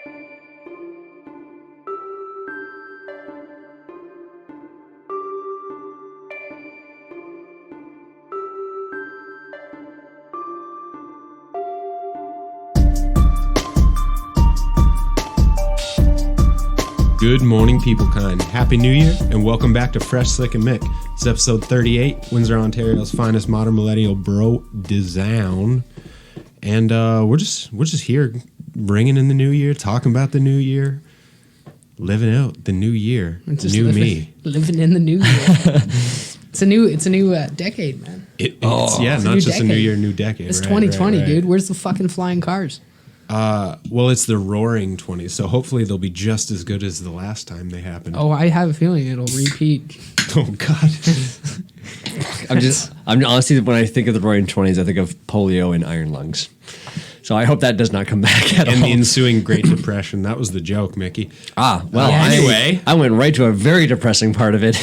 Good morning, people kind. Happy New Year, and welcome back to Fresh, Slick, and Mick. It's episode 38, Windsor, Ontario's finest modern millennial bro design. And we're just here bringing in the new year, talking about the new year, living out the new year, new me. Living in the new year. It's a new decade, man. It's not just a new year, new decade. It's 2020, dude. Where's the fucking flying cars? Well, it's the roaring 20s, so hopefully they'll be just as good as the last time they happened. Oh, I have a feeling it'll repeat. Oh, God. I'm honestly, when I think of the roaring 20s, I think of polio and iron lungs. So I hope that does not come back at all. And the ensuing Great Depression. That was the joke, Mickey. Anyway. I went right to a very depressing part of it.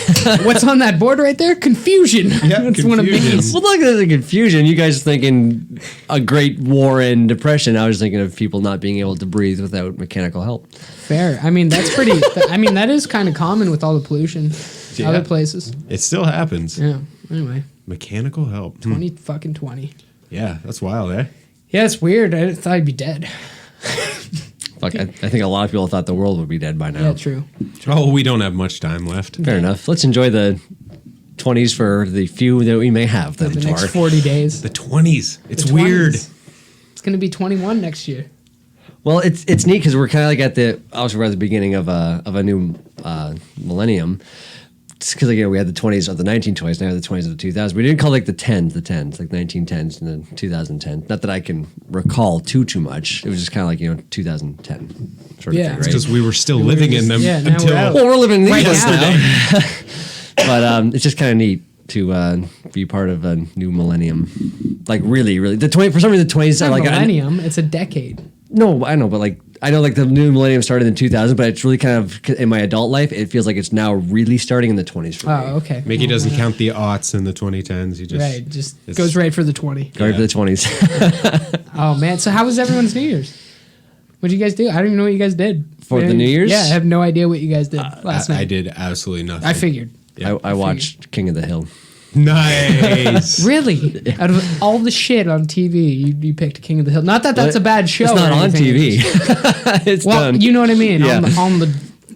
What's on that board right there? Confusion. Yeah, That's one of these. Well, look at the confusion. You guys thinking a great war and depression. I was thinking of people not being able to breathe without mechanical help. Fair. I mean, that's pretty, that is kind of common with all the pollution. Yeah. Other places. It still happens. Yeah. Anyway. Mechanical help. 20. Yeah, that's wild, eh? Yeah, it's weird. I thought I'd be dead. Fuck, I think a lot of people thought the world would be dead by now. Yeah, true. Oh, we don't have much time left. Fair enough. Let's enjoy the 20s for the few that we may have. The next 40 days. The 20s. It's The 20s. weird. It's going to be 21 next year. Well, it's neat because we're kind of like obviously we're at the beginning of a new millennium. Because we had the 20s or the 1920s, now we have the 20s of the 2000s. We didn't call like the 10s, like 1910s and the 2010s. Not that I can recall too much. It was just kind of like 2010 sort of thing, right? Because we were still living in them now until. we're out. Well, we're living in these ones now. now. But it's just kind of neat to be part of a new millennium. Like really, for some reason the 20s It's are not like millennium. It's a decade. No, I know, but I know the new millennium started in 2000, but it's really kind of in my adult life. It feels like it's now really starting in the 20s for me. Oh, okay. Mickey doesn't count the aughts in the 2010s. He just Goes right for the 20. Going for the 20s. Oh man! So how was everyone's New Year's? What did you guys do? I don't even know what you guys did For the New Year's? Yeah, I have no idea what you guys did last night. I did absolutely nothing. I figured. Yeah. I watched King of the Hill. Nice. Really? Out of all the shit on TV, you picked King of the Hill. Not that that's a bad show. It's not or on anything. TV. It's well, done. you know what I mean. Yeah. On the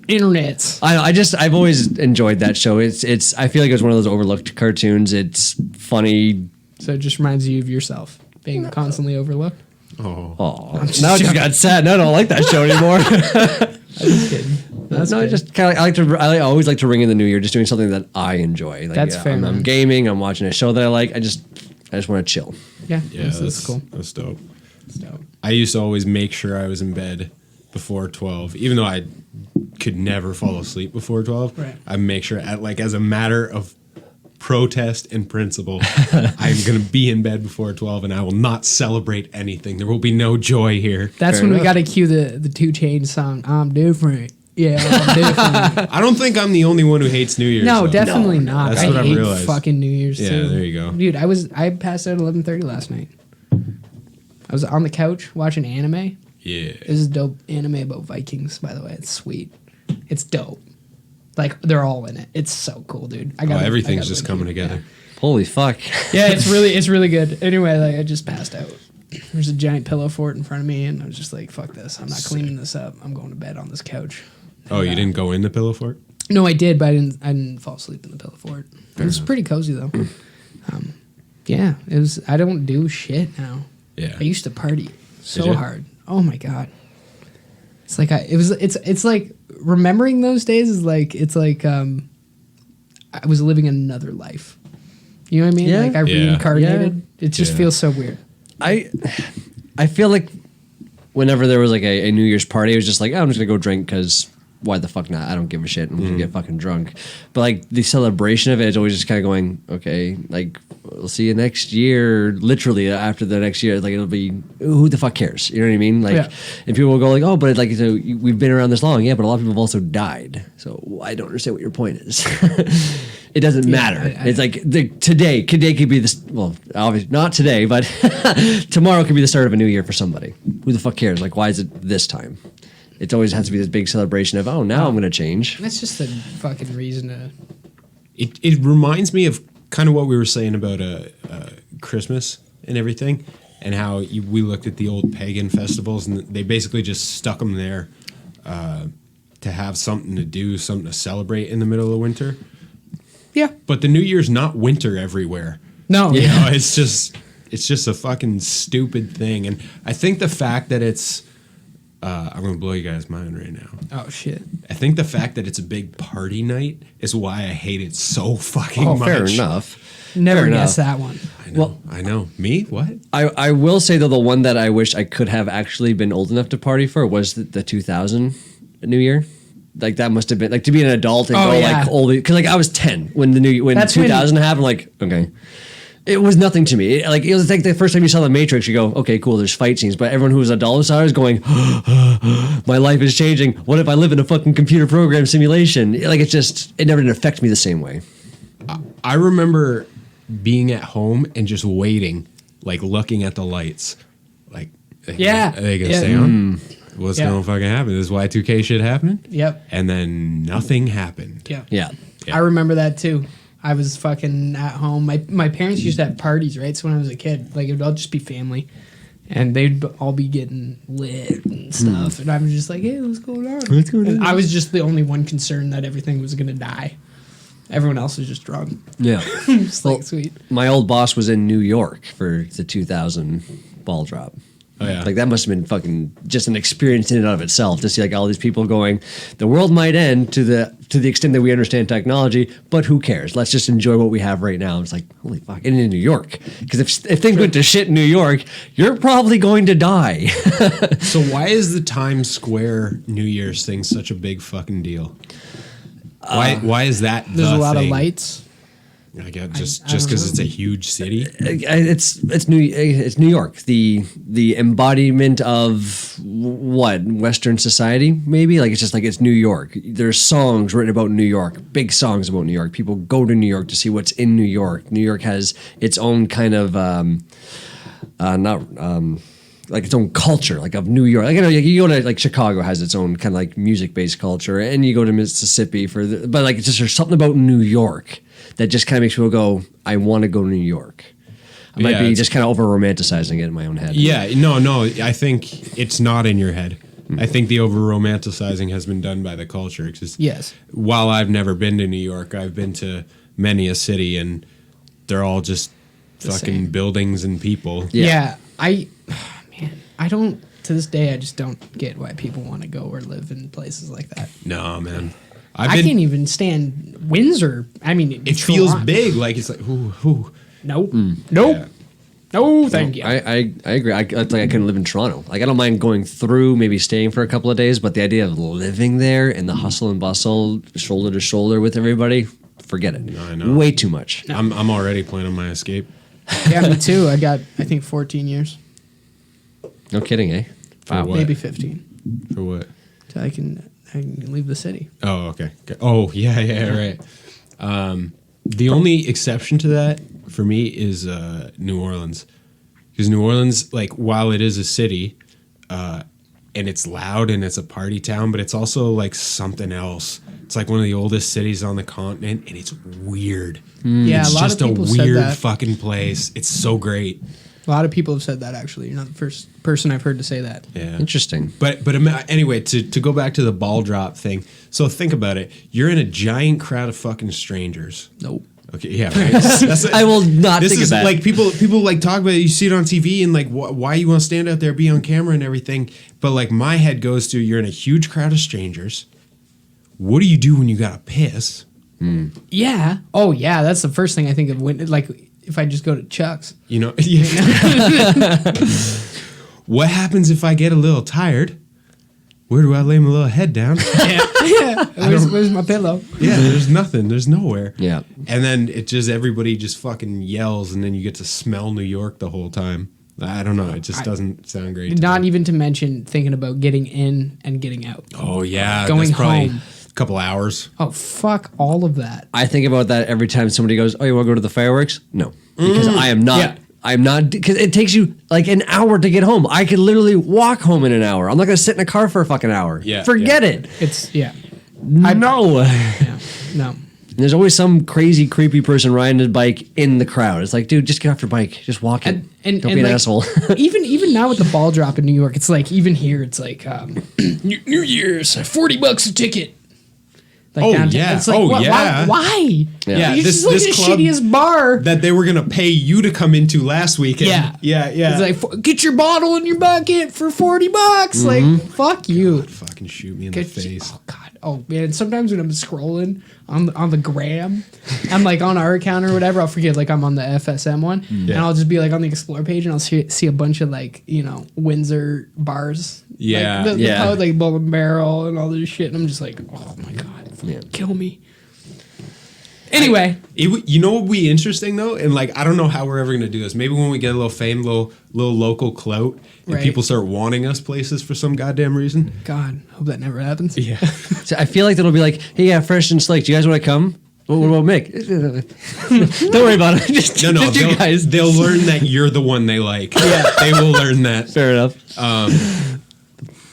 internet. I know. I've always enjoyed that show. It's. I feel like it was one of those overlooked cartoons. It's funny. So it just reminds you of yourself being constantly overlooked. Oh, now I just got sad. Now I don't like that show anymore. I'm just kidding. That's I just kind of I always like to ring in the new year, just doing something that I enjoy. That's fair. I'm gaming. I'm watching a show that I like. I just want to chill. Yeah, Yeah, that's cool. That's dope. That's dope. I used to always make sure I was in bed before 12, even though I could never fall asleep before 12. Right. I make sure, as a matter of protest and principle, I'm going to be in bed before 12, and I will not celebrate anything. There will be no joy here. That's Fair when enough. we got to cue the 2 Chainz song. I'm different. Yeah, I'm different. I don't think I'm the only one who hates New Year's. No, though. definitely not. That's I what I hate realized. fucking New Year's Yeah, too. there you go. Dude, I passed out at 11:30 last night. I was on the couch watching anime. Yeah. This is dope anime about Vikings, by the way. It's sweet. It's dope. Like they're all in it. It's so cool, dude. Everything's just coming together. Holy fuck! Yeah, it's really good. Anyway, I just passed out. There's a giant pillow fort in front of me, and I was just like, "Fuck this! I'm not cleaning this up. I'm going to bed on this couch." Oh, you didn't go in the pillow fort? No, I did, but I didn't fall asleep in the pillow fort. It was pretty cozy though. Yeah, it was. I don't do shit now. Yeah. I used to party so you? hard. Oh my god. It's like it's like remembering those days is like it's like I was living another life. You know what I mean? Yeah. Like I Yeah. reincarnated. It just Yeah. feels so weird. I feel like whenever there was like a New Year's party, it was just like, oh, I'm just gonna go drink because why the fuck not? I don't give a shit. I'm gonna get fucking drunk. But like the celebration of it is always just kind of going, okay, like we'll see you next year. Literally after the next year, like it'll be who the fuck cares? You know what I mean? Like, Yeah. and people will go like, oh, but like so we've been around this long, yeah, but a lot of people have also died. So I don't understand what your point is. It doesn't matter. It's like today could be this. Well, obviously not today, but tomorrow could be the start of a new year for somebody. Who the fuck cares? Like, why is it this time? It always has to be this big celebration of, oh, now I'm going to change. That's just a fucking reason to. It reminds me of kind of what we were saying about Christmas and everything, and how we looked at the old pagan festivals, and they basically just stuck them there to have something to do, something to celebrate in the middle of winter. Yeah. But the New Year's not winter everywhere. No. You know, it's just a fucking stupid thing. And I think the fact that it's I'm gonna blow you guys' mind right now. Oh shit. I think the fact that it's a big party night is why I hate it so fucking Oh, much. fair enough. Never Fair guessed enough. that one. I know. Me? What? I will say, though, the one that I wish I could have actually been old enough to party for was the 2000 New Year. Like, that must have been, like, to be an adult and Oh, go, yeah. like, old. Because, like, I was 10 when That's 2000 happened. Like, okay. It was nothing to me. It was like the first time you saw The Matrix, you go, okay, cool, there's fight scenes. But everyone who was adult saw it was going, my life is changing. What if I live in a fucking computer program simulation? Like, it never did affect me the same way. I remember being at home and just waiting, like looking at the lights. Like, Yeah. Are they going to Yeah. stay on? What's Yeah. going to fucking happen? This is Y2K shit happening? Yep. And then nothing happened. Yeah. Yeah. Yeah. I remember that too. I was fucking at home. My parents used to have parties, right? So when I was a kid, like it would all just be family, and they'd all be getting lit and stuff, and I was just like, "Hey, what's going on?" What's going And on? I was just the only one concerned that everything was gonna die. Everyone else was just drunk. Yeah. Just Well, like sweet. My old boss was in New York for the 2000 ball drop. Oh, yeah. Like, that must have been fucking just an experience in and of itself to see, like, all these people going, the world might end to the extent that we understand technology, but who cares? Let's just enjoy what we have right now. It's like, holy fuck. And in New York. Because if things went to shit in New York, you're probably going to die. So why is the Times Square New Year's thing such a big fucking deal? Why is that There's the a lot thing? of lights. I guess I just don't because know. it's a huge city. It's New York, the embodiment of what, Western society, maybe. Like, it's just like, it's New York. There's songs written about New York, big songs about New York. People go to New York to see what's in New York. New York has its own kind of like its own culture, like of New York. Like, you know, you go to, like, Chicago has its own kind of like music-based culture, and you go to Mississippi but like, it's just, there's something about New York that just kind of makes people go, I want to go to New York. I might Yeah, be it's- just kind of over romanticizing it in my own head. Yeah, no. I think it's not in your head. I think the over romanticizing has been done by the culture. 'Cause Yes. while I've never been to New York, I've been to many a city, and they're all just fucking same. buildings and people. Yeah. Man, I don't. To this day, I just don't get why people want to go or live in places like that. No, man. I can't even stand Windsor. I mean, It feels Toronto. big. Like, it's like, ooh. Nope. Nope. Yeah. No, thank you. I agree. It's like I couldn't live in Toronto. Like, I don't mind going through, maybe staying for a couple of days, but the idea of living there and the hustle and bustle, shoulder to shoulder with everybody, forget it. I know. Way too much. I'm already planning my escape. Yeah, me too. I got, I think, 14 years. No kidding, eh? For what? Maybe 15. For what? So I can leave the city. Oh, okay. Oh, yeah, right. The only exception to that for me is New Orleans, because New Orleans, like, while it is a city, and it's loud and it's a party town, but it's also like something else. It's like one of the oldest cities on the continent, and it's weird. Yeah, It's a lot just of a people said weird that. fucking place. It's so great. A lot of people have said that, actually. You're not the first person I've heard to say that. Yeah. Interesting. But anyway, to go back to the ball drop thing. So think about it. You're in a giant crowd of fucking strangers. Nope. Okay, yeah, right. That's I will not This think is of that. like people like talk about it. You see it on TV and like why you want to stand out there, be on camera and everything. But like my head goes to, you're in a huge crowd of strangers. What do you do when you gotta piss? Yeah. Oh, yeah. That's the first thing I think of when, like, if I just go to Chuck's. You know, what happens if I get a little tired? Where do I lay my little head down? Where's my pillow? Yeah, there's nothing. There's nowhere. Yeah. And then everybody just fucking yells, and then you get to smell New York the whole time. I don't know. It just doesn't sound great. to Not me. even to mention thinking about getting in and getting out. Oh yeah, Going that's probably home. a couple hours. Oh, fuck all of that. I think about that every time somebody goes, "Oh, you want to go to the fireworks?" No, because I am not. Yeah. I'm not, because it takes you like an hour to get home. I could literally walk home in an hour. I'm not going to sit in a car for a fucking hour. Yeah, Forget yeah. it. It's No. yeah, no. There's always some crazy, creepy person riding a bike in the crowd. It's like, dude, just get off your bike. Just walk it. Don't be an like, asshole. even now with the ball drop in New York, it's like even here, it's like New Year's, $40 a ticket. Like Oh, downtown. yeah. It's like, Oh, why? yeah. Why? Yeah, You're this- just like this the club- shittiest bar. That they were gonna pay you to come into last weekend. Yeah. yeah. It's like get your bottle in your bucket for $40. Like fuck you. Fucking shoot me in the Get- face. Oh god. Oh man. Sometimes when I'm scrolling on the gram, I'm like on our account or whatever. I'll forget like I'm on the FSM one, and Yeah. I'll just be like on the Explore page, and I'll see a bunch of like Windsor bars. Yeah. Like, the Yeah. code, like Bull and Barrel and all this shit, and I'm just like, oh my god, kill me. Anyway, You know what would be interesting though, and like I don't know how we're ever gonna do this. Maybe when we get a little fame, little local clout, and Right. people start wanting us places for some goddamn reason. God, hope that never happens. Yeah. So I feel like that'll be like, hey, yeah, Fresh and Slick, do you guys want to come? What about Mick? Don't worry about it. Just No, you they'll, guys. they'll learn that you're the one they like. Yeah, they will learn that. Fair enough.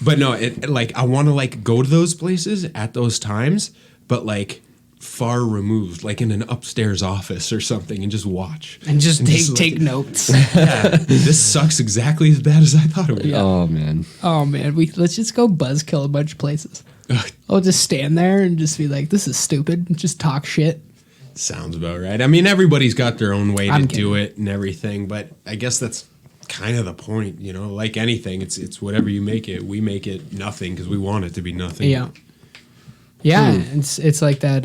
But no, like I want to like go to those places at those times, but like far removed, like in an upstairs office or something, and just watch And just like, take notes. Yeah, this sucks exactly as bad as I thought it would. Oh, man. Oh man, let's just go buzzkill a bunch of places. I'll just stand there and just be like, "This is stupid." And just talk shit. Sounds about right. I mean, everybody's got their own way to I'm do kidding. it and everything, but I guess that's kind of the point, you know. Like anything, it's whatever you make it. We make it nothing because we want it to be nothing. Yeah, yeah. It's like that.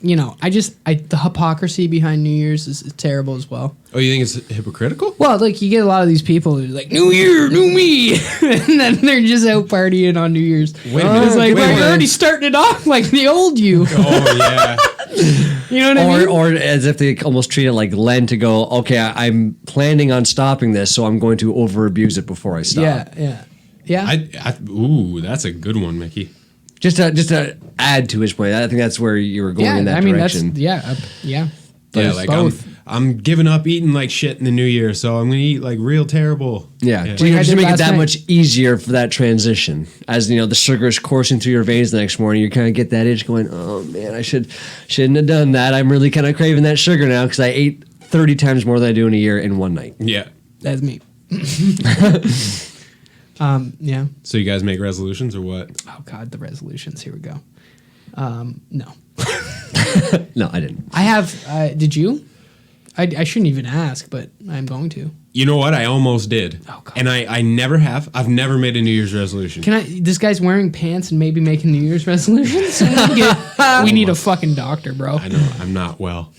The hypocrisy behind New Year's is terrible as well. Oh, you think it's hypocritical? Well, like you get a lot of these people who are like, "New Year, new me," and then they're just out partying on New Year's. Wait a minute. It's like, Wait a well, you're minute. already starting it off like the old you. Oh yeah. You know what I mean? Or as if they almost treat it like Lent to go, okay, I'm planning on stopping this, so I'm going to over abuse it before I stop. Yeah. Ooh, that's a good one, Mickey. Just to add to his point, I think that's where you were going in that direction. Yeah, There's like both. I'm giving up eating like shit in the new year, so I'm gonna eat like real terrible. Yeah, Yeah. to Like I just did make it last that night. much easier for that transition. As the sugar is coursing through your veins the next morning, you kind of get that itch going, oh man, I shouldn't have done that. I'm really kind of craving that sugar now because I ate 30 times more than I do in a year in one night. Yeah. That's me. Yeah. So you guys make resolutions or what? Oh God, the resolutions. Here we go. No, No, I didn't. I have. Did you? I shouldn't even ask, but I'm going to. You know what? I almost did. Oh, God. And I never have. I've never made a New Year's resolution. Can I? This guy's wearing pants and maybe making New Year's resolutions. We need a fucking doctor, bro. I know I'm not well.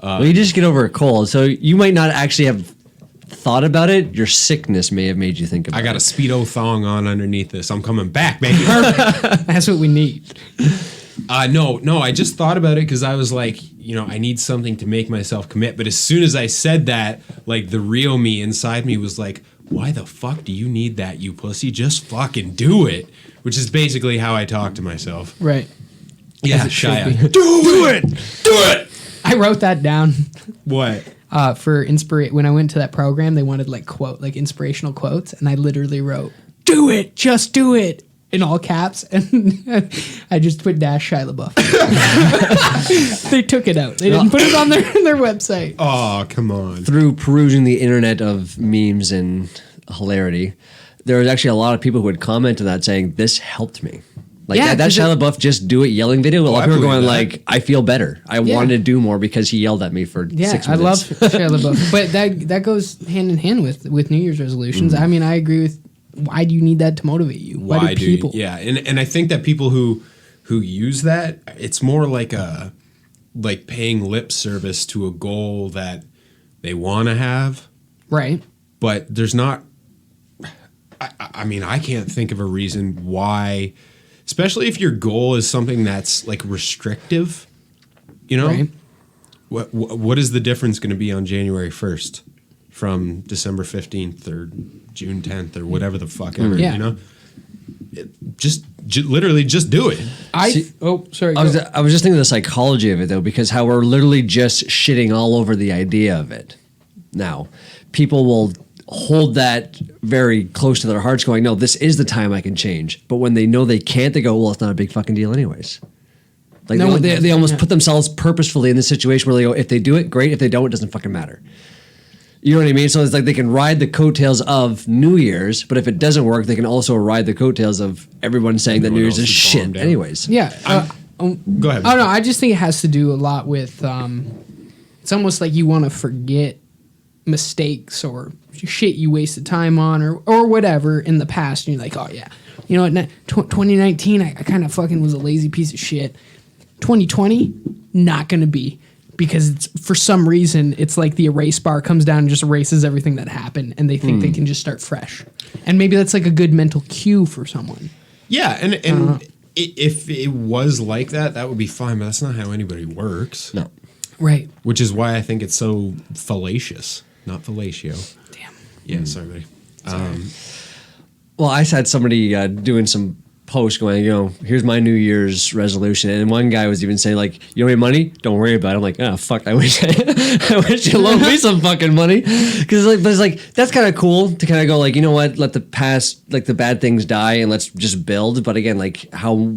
Well, you just get over a cold, so you might not actually have thought about it. Your sickness may have made you think about it. I got a Speedo thong on underneath this. I'm coming back, baby. That's what we need. No, I just thought about it because I was like, I need something to make myself commit. But as soon as I said that, like the real me inside me was like, why the fuck do you need that, you pussy? Just fucking do it. Which is basically how I talk to myself. Right. Yeah, it should Shia. be. Do it. Do it. I wrote that down. What? For when I went to that program, they wanted like inspirational quotes, and I literally wrote, "Do it, just do it," in all caps, and I just put Shia LaBeouf. They took it out. They didn't put it on their website. Oh, come on. Through perusing the internet of memes and hilarity, there was actually a lot of people who would comment on that saying, "This helped me." Like Yeah, that 'cause Shia LaBeouf just do it yelling video. A lot I of people are believe going that. like, "I feel better. I Yeah. wanted to do more because he yelled at me for Yeah, 6 I love minutes." Shia LaBeouf, but that goes hand in hand with New Year's resolutions. I mean, I agree with. Why do you need that to motivate you? Why do people? Yeah, and I think that people who use that, it's more like paying lip service to a goal that they want to have, Right. but there's not. I mean, I can't think of a reason why, especially if your goal is something that's like restrictive. Right. What is the difference going to be on January 1st from December 15th or June 10th or whatever the fuck ever, Yeah. Literally just do it. Sorry. I was just thinking of the psychology of it though, because how we're literally just shitting all over the idea of it. now. People will hold that very close to their hearts going, no, this is the time I can change. But when they know they can't, they go, well, it's not a big fucking deal anyways. Like No, they almost yeah. put themselves purposefully in this situation where they go, if they do it, great. If they don't, it doesn't fucking matter. You know what I mean? So it's like they can ride the coattails of New Year's, but if it doesn't work, they can also ride the coattails of everyone saying that New Year's is shit anyways. Yeah. Go ahead. Oh no, I just think it has to do a lot with. It's almost like you want to forget mistakes or shit you wasted time on or whatever in the past, and you're like, oh yeah, you know what? 2019, I kind of fucking was a lazy piece of shit. 2020, not gonna be. Because it's, for some reason, it's like the erase bar comes down and just erases everything that happened, and they think they can just start fresh. And maybe that's like a good mental cue for someone. Yeah, and if it was like that, that would be fine, but that's not how anybody works. No. Right. Which is why I think it's so fallacious, not fellatio. Damn. Yeah, sorry, buddy. Well, I had somebody doing some posts going, you know, here's my New Year's resolution, and one guy was even saying like, you don't need money, don't worry about it. I'm like, oh fuck, I wish you loaned me some fucking money, because like, but it's like that's kind of cool to kind of go like, you know what, let the past, like the bad things die, and let's just build. But again, like how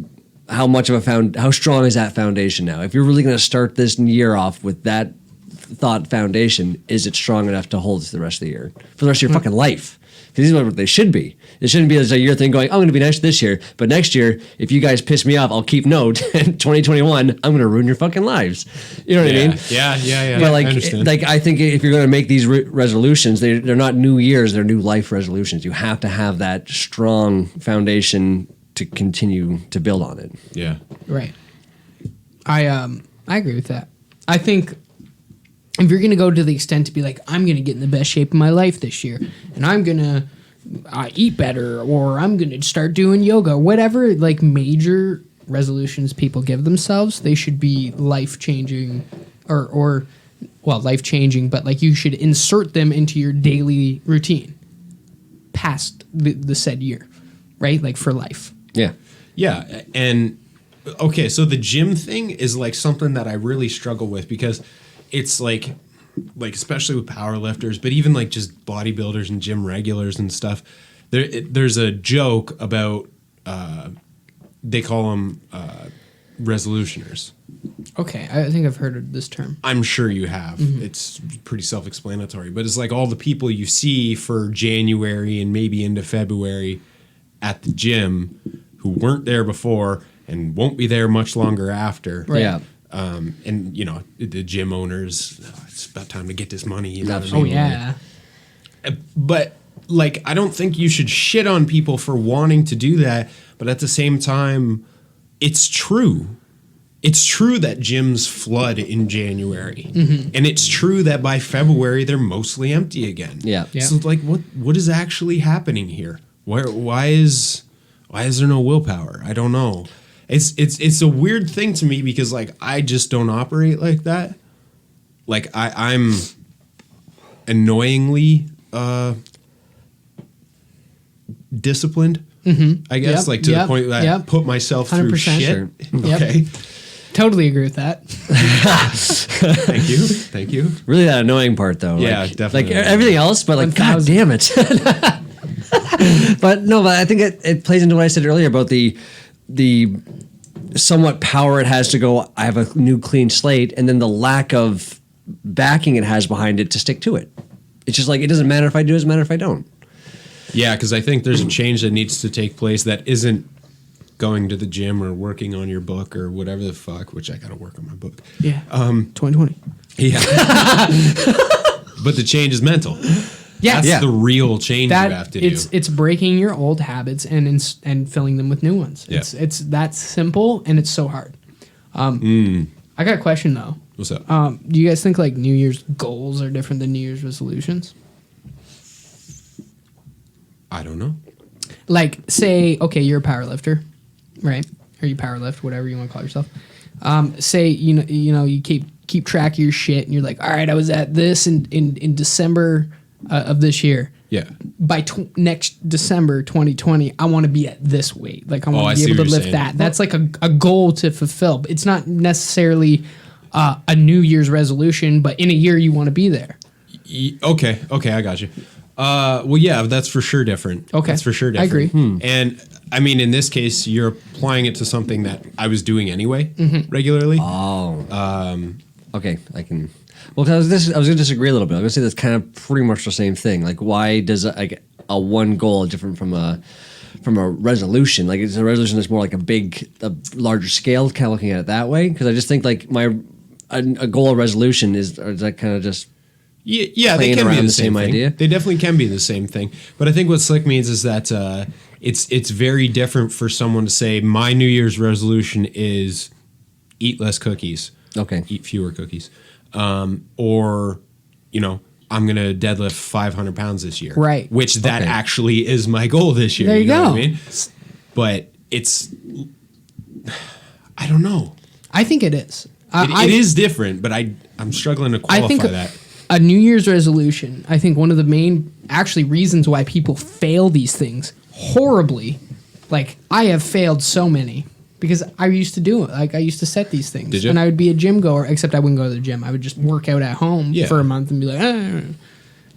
much of how strong is that foundation now? If you're really going to start this year off with that thought foundation, is it strong enough to hold it the rest of the year, for the rest of your fucking life? Because these are what they should be. It shouldn't be as a year thing going, I'm going to be nice this year, but next year, if you guys piss me off, I'll keep note. In 2021, I'm going to ruin your fucking lives. You know what I mean? Yeah. But like, I understand. like I think if you're going to make these resolutions, they're not New Year's, they're new life resolutions. You have to have that strong foundation to continue to build on it. Yeah. Right. I agree with that. I think if you're going to go to the extent to be like, I'm going to get in the best shape of my life this year, and I'm going to eat better, or I'm going to start doing yoga, whatever, like major resolutions people give themselves, they should be life-changing or life-changing, but like you should insert them into your daily routine past the said year, right? Like for life. Yeah. Yeah, and okay, so the gym thing is like something that I really struggle with, because it's like especially with powerlifters, but even like just bodybuilders and gym regulars and stuff. There's a joke about they call them resolutioners. Okay, I think I've heard of this term. I'm sure you have. Mm-hmm. It's pretty self-explanatory, but it's like all the people you see for January and maybe into February at the gym who weren't there before and won't be there much longer after. Right. Yeah. And you know, the gym owners, it's about time to get this money. You know what I Oh mean? yeah. But like, I don't think you should shit on people for wanting to do that. But at the same time, it's true. It's true that gyms flood in January, and it's true that by February they're mostly empty again. Yeah. Yeah. So like, what is actually happening here? Why is there no willpower? I don't know. It's a weird thing to me, because like I just don't operate like that. Like I'm annoyingly disciplined. I guess, Yep, like to the point that I put myself through 100%. shit. Yep. Okay. Totally agree with that. Thank you. Really that annoying part though. Yeah, like, definitely. Like everything else, but like, God 1000. damn it. But no, but I think it plays into what I said earlier about the somewhat power it has to go, I have a new clean slate, and then the lack of backing it has behind it to stick to it. It's just like, it doesn't matter if I do, it doesn't matter if I don't. Yeah, because I think there's a change that needs to take place that isn't going to the gym or working on your book or whatever the fuck, which I got to work on my book. Yeah. 2020. Yeah. But the change is mental. Yes. That's the real change you have to do. It's breaking your old habits and filling them with new ones. Yeah. It's that simple, and it's so hard. I got a question though. What's up? Do you guys think like New Year's goals are different than New Year's resolutions? I don't know. Like, say, okay, you're a powerlifter, right? Or you powerlift, whatever you want to call yourself. Say you keep track of your shit, and you're like, all right, I was at this in December of this year. Yeah. By next December 2020, I want to be at this weight. Like, I want to I be able see to what you're lift saying. that. That's like a goal to fulfill. But it's not necessarily a New Year's resolution, but in a year you want to be there. Okay, I got you. Well, yeah, that's for sure different. Okay. That's for sure I different. agree. And I mean, in this case, you're applying it to something that I was doing anyway regularly. Oh. Okay, I can. Well, 'cause I was going to disagree a little bit. I'm going to say that's kind of pretty much the same thing. Like, why does like a one goal different from a resolution? Like, it's a resolution that's more like a larger scale. Kind of looking at it that way, because I just think like a goal or resolution is that kind of just. Yeah, they can be the same thing. idea. They definitely can be the same thing. But I think what slick means is that it's very different for someone to say my New Year's resolution is eat less cookies. Okay. Eat fewer cookies. Or, I'm going to deadlift 500 pounds this year. Right. Which that actually is my goal this year. There you know go. what I mean? But I don't know. I think it is. It is different, but I'm struggling to qualify that. A New Year's resolution, I think one of the main actually reasons why people fail these things horribly, like I have failed so many because I used to do it. Like I used to set these things. Did you? And I would be a gym goer, except I wouldn't go to the gym. I would just work out at home for a month and be like,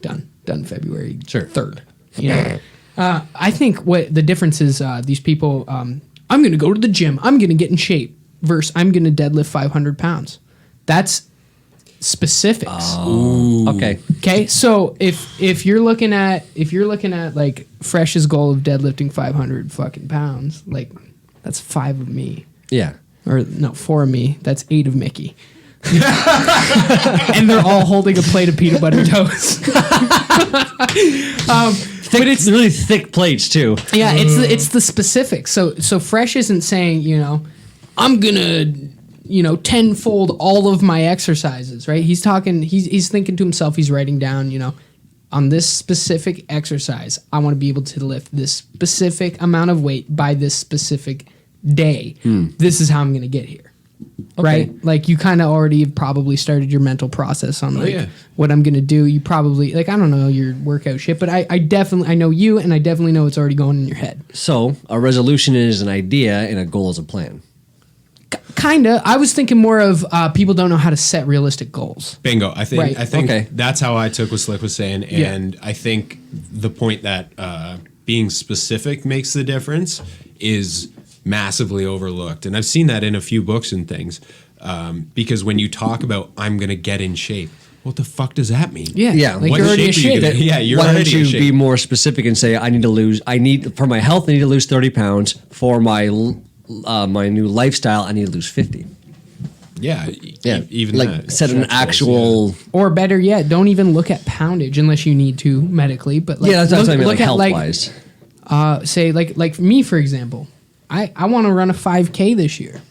done February 3rd. You know? I think what the difference is these people, I'm going to go to the gym. I'm going to get in shape versus I'm going to deadlift 500 pounds. That's specifics. Okay. Okay. So if you're looking at like Fresh's goal of deadlifting 500 fucking pounds, like that's 5 of me. Yeah. Or no, 4 of me. That's 8 of Mickey. And they're all holding a plate of peanut butter toast. But it's really thick plates too. Yeah, it's the specifics. So Fresh isn't saying, I'm gonna, tenfold all of my exercises, right? He's thinking to himself, he's writing down, on this specific exercise, I want to be able to lift this specific amount of weight by this specific day. This is how I'm gonna get here. Right? Like you kind of already probably started your mental process on what I'm going to do. You probably I don't know your workout shit, but I know you and I definitely know it's already going in your head. So a resolution is an idea and a goal is a plan. Kinda. I was thinking more of people don't know how to set realistic goals. Bingo. I think that's how I took what Slick was saying. And I think the point that being specific makes the difference is massively overlooked. And I've seen that in a few books and things. Because when you talk about, I'm going to get in shape, what the fuck does that mean? Yeah. Like what you're already in shape are you shape. gonna, you're Why already don't in you shape. be more specific and say, for my health, I need to lose 30 pounds. For my new lifestyle, I need to lose 50. Yeah. Even like that. set an Stretch goals, actual. Or better yet, don't even look at poundage unless you need to medically. But That's what I mean, like health wise. Say like me, for example, I want to run a 5K this year.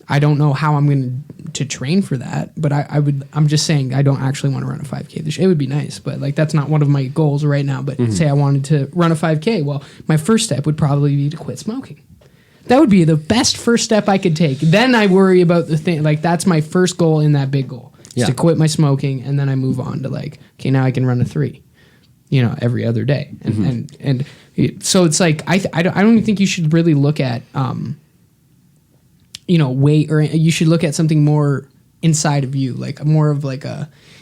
I don't know how I'm going to train for that, but I'm just saying I don't actually want to run a 5K this year. It would be nice, but that's not one of my goals right now. But say I wanted to run a 5K. Well, my first step would probably be to quit smoking. That would be the best first step I could take. Then I worry about the thing. That's my first goal in that big goal is to quit my smoking. And then I move on to okay, now I can run a 3, every other day. And so it's like, I don't even think you should really look at, weight, or you should look at something more inside of you, more of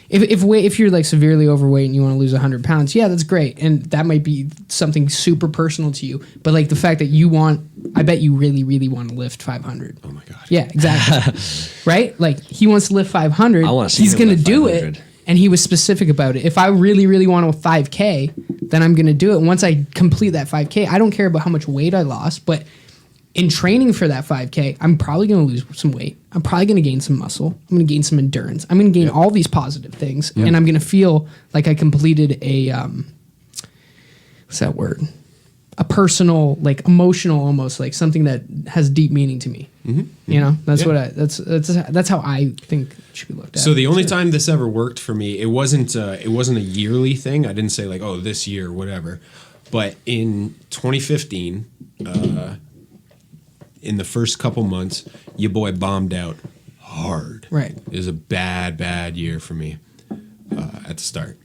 if you're severely overweight and you want to lose 100 pounds, that's great. And that might be something super personal to you. But the fact that I bet you really, really want to lift 500. Oh my God. Yeah, exactly. Right? He wants to lift 500. I want to see He's him going to lift do 500. it. And he was specific about it. If I really, really want a 5K, then I'm going to do it. Once I complete that 5K, I don't care about how much weight I lost, but in training for that 5K, I'm probably going to lose some weight. I'm probably going to gain some muscle. I'm going to gain some endurance. I'm going to gain all these positive things, and I'm going to feel like I completed a what's that word? A personal, emotional, almost something that has deep meaning to me. That's what that's how I think it should be looked at. So the only time this ever worked for me, it wasn't a yearly thing. I didn't say this year, whatever. But in 2015, in the first couple months, your boy bombed out hard. Right. It was a bad year for me at the start.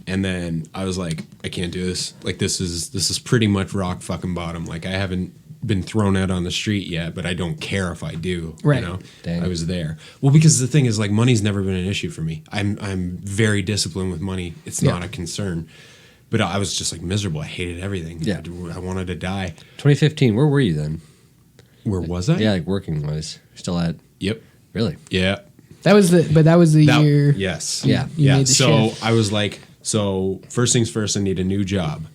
And then I was like, I can't do this. This is pretty much rock fucking bottom. I haven't been thrown out on the street yet, but I don't care if I do. Right. You know, Dang. I was there. Well, because the thing is, like, money's never been an issue for me. I'm very disciplined with money. It's not a concern. But I was just like miserable. I hated everything. Yeah. I wanted to die. 2015. Where were you then? Where was I? Yeah, like working wise. Still at. Yep. Really? Yeah. That was the year. Yes. Yeah. You Yeah. made the So shift. I was like, so first things first, I need a new job.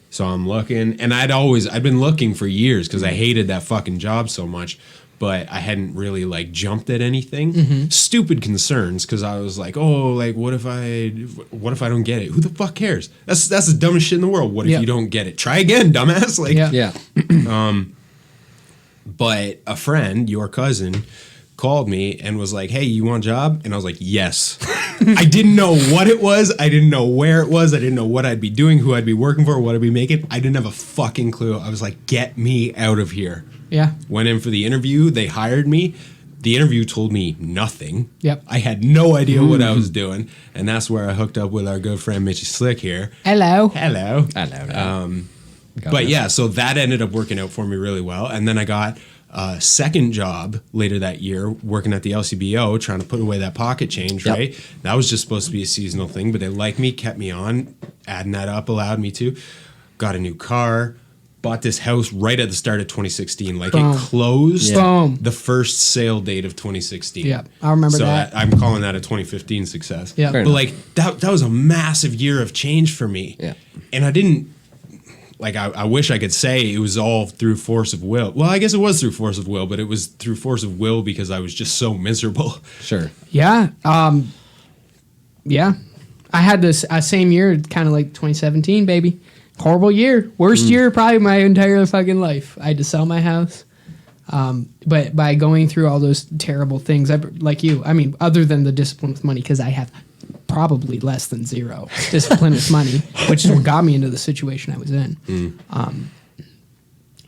So I'm looking, and I'd been looking for years because I hated that fucking job so much, but I hadn't really like jumped at anything. Stupid concerns because I was like, oh, like what if I don't get it? Who the fuck cares? That's the dumbest shit in the world. What if Yeah. you don't get it? Try again, dumbass. Like, Yeah. Yeah. But a friend, your cousin, called me and was like, hey, you want a job? And I was like, yes. I didn't know what it was. I didn't know where it was. I didn't know what I'd be doing, who I'd be working for, what I'd be making. I didn't have a fucking clue. I was like, get me out of here. Yeah. Went in for the interview. They hired me. The interview told me nothing. Yep. I had no idea what I was doing. And that's where I hooked up with our good friend Mitchy Slick here. Hello. Hello. Hello. But yeah, so that ended up working out for me really well. And then I got a second job later that year working at the LCBO, trying to put away that pocket change, Yep. right? That was just supposed to be a seasonal thing, but they liked me, kept me on, adding that up allowed me to. Got a new car, bought this house right at the start of 2016. Like Boom. it closed Boom. the first sale date of 2016. Yeah, I remember so that. I'm calling that a 2015 success. Yeah. Fair But enough. like that was a massive year of change for me. Yeah. And I didn't like I wish I could say it was all through force of will. Well, I guess it was through force of will, but it was through force of will because I was just so miserable. Sure. Yeah. Yeah. I had this same year, kind of like 2017, baby. Horrible year. Worst year probably my entire fucking life. I had to sell my house. But by going through all those terrible things, like you, I mean, other than the discipline with money, because I have probably less than zero discipline with money, which is what got me into the situation I was in.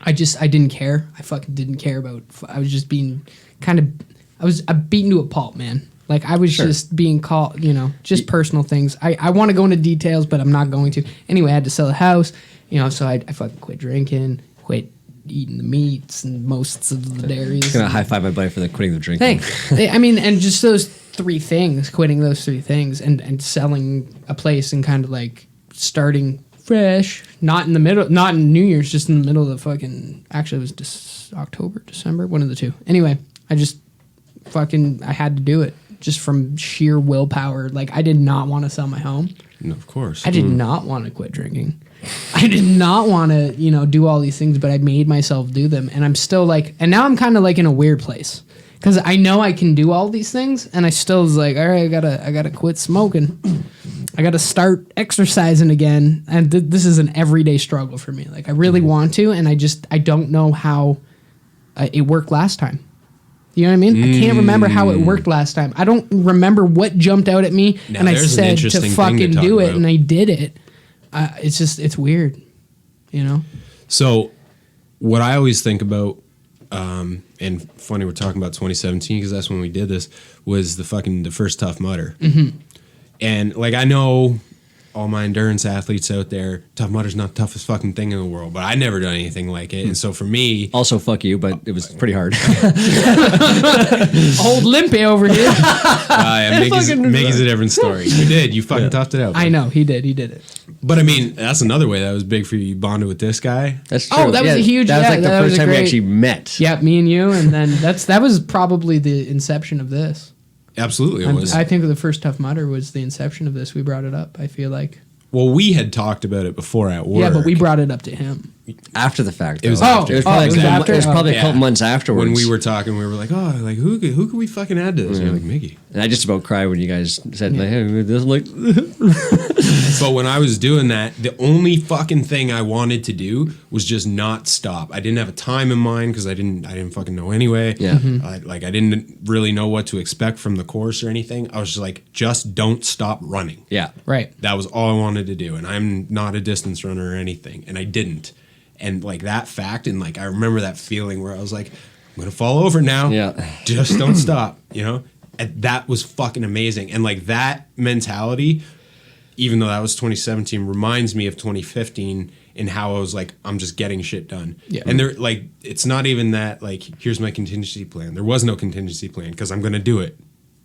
I didn't care. I fucking didn't care about. I was just being I was beaten to a pulp, man. Like I was just being called, just personal things. I want to go into details, but I'm not going to. Anyway, I had to sell the house, so I fucking quit drinking, quit eating the meats and most of the dairies. I'm gonna high five my buddy for the quitting the drinking. Thanks. I mean, and just those three things, quitting those three things and selling a place and kind of like starting fresh, not in New Year's, just in the middle of the fucking, actually it was October, December, one of the two. Anyway, I had to do it just from sheer willpower. Like I did not want to sell my home. No, of course. I did not want to quit drinking. I did not want to, do all these things, but I made myself do them. And I'm still like, and now I'm kind of like in a weird place because I know I can do all these things. And I still was like, all right, I gotta quit smoking. I gotta start exercising again. And this is an everyday struggle for me. Like I really want to, and I don't know how it worked last time. You know what I mean? I can't remember how it worked last time. I don't remember what jumped out at me, Now, and I there's an said interesting to thing to fucking talk do it, about. and I did it. It's weird, So, what I always think about, and funny we're talking about 2017 because that's when we did this, was the first Tough Mudder. Mm-hmm. And like I know all my endurance athletes out there, Tough Mudder's not the toughest fucking thing in the world, but I never done anything like it. And so for me, Also, fuck you, but it was pretty hard. Old Limpy over here. Mickey's a different story. You did. You fucking toughed it out. I know he did it. But I mean, that's another way that was big for you. You bonded with this guy. That's true. Oh, that was a huge- That was yeah, like the that was first a time we great- actually met. Yeah, me and you, and then that was probably the inception of this. Absolutely, it was. I think the first Tough Mudder was the inception of this. We brought it up. I feel like. Well, we had talked about it before at work. Yeah, but we brought it up to him. After the fact. It was though. after. It was Oh, probably, it was after? it was probably a couple Yeah. months afterwards. When we were talking, we were like, "Oh, like who could we fucking add to this?" And you're like, "Mickey." And I just about cried when you guys said, like, hey, this like, But when I was doing that, the only fucking thing I wanted to do was just not stop. I didn't have a time in mind because I didn't fucking know anyway. Yeah. I didn't really know what to expect from the course or anything. I was just like, just don't stop running. yeah. Right. That was all I wanted to do, and I'm not a distance runner or anything, and I didn't. And like that fact, and like I remember that feeling where I was like, I'm gonna fall over now. Yeah. Just don't stop, And that was fucking amazing. And like that mentality, even though that was 2017, reminds me of 2015 in how I was like, I'm just getting shit done. Yeah. And they're like, it's not even that like, here's my contingency plan. There was no contingency plan because I'm going to do it.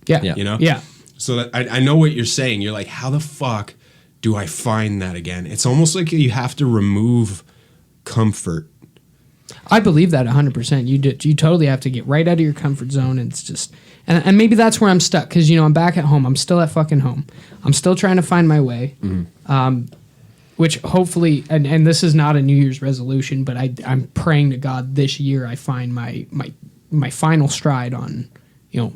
Yeah. You know? Yeah. So that I know what you're saying. You're like, how the fuck do I find that again? It's almost like you have to remove comfort. I believe that 100%. You totally have to get right out of your comfort zone. And it's just, and maybe that's where I'm stuck. Cause I'm back at home. I'm still at fucking home. I'm still trying to find my way. Which hopefully, and this is not a New Year's resolution, but I'm praying to God this year I find my final stride on,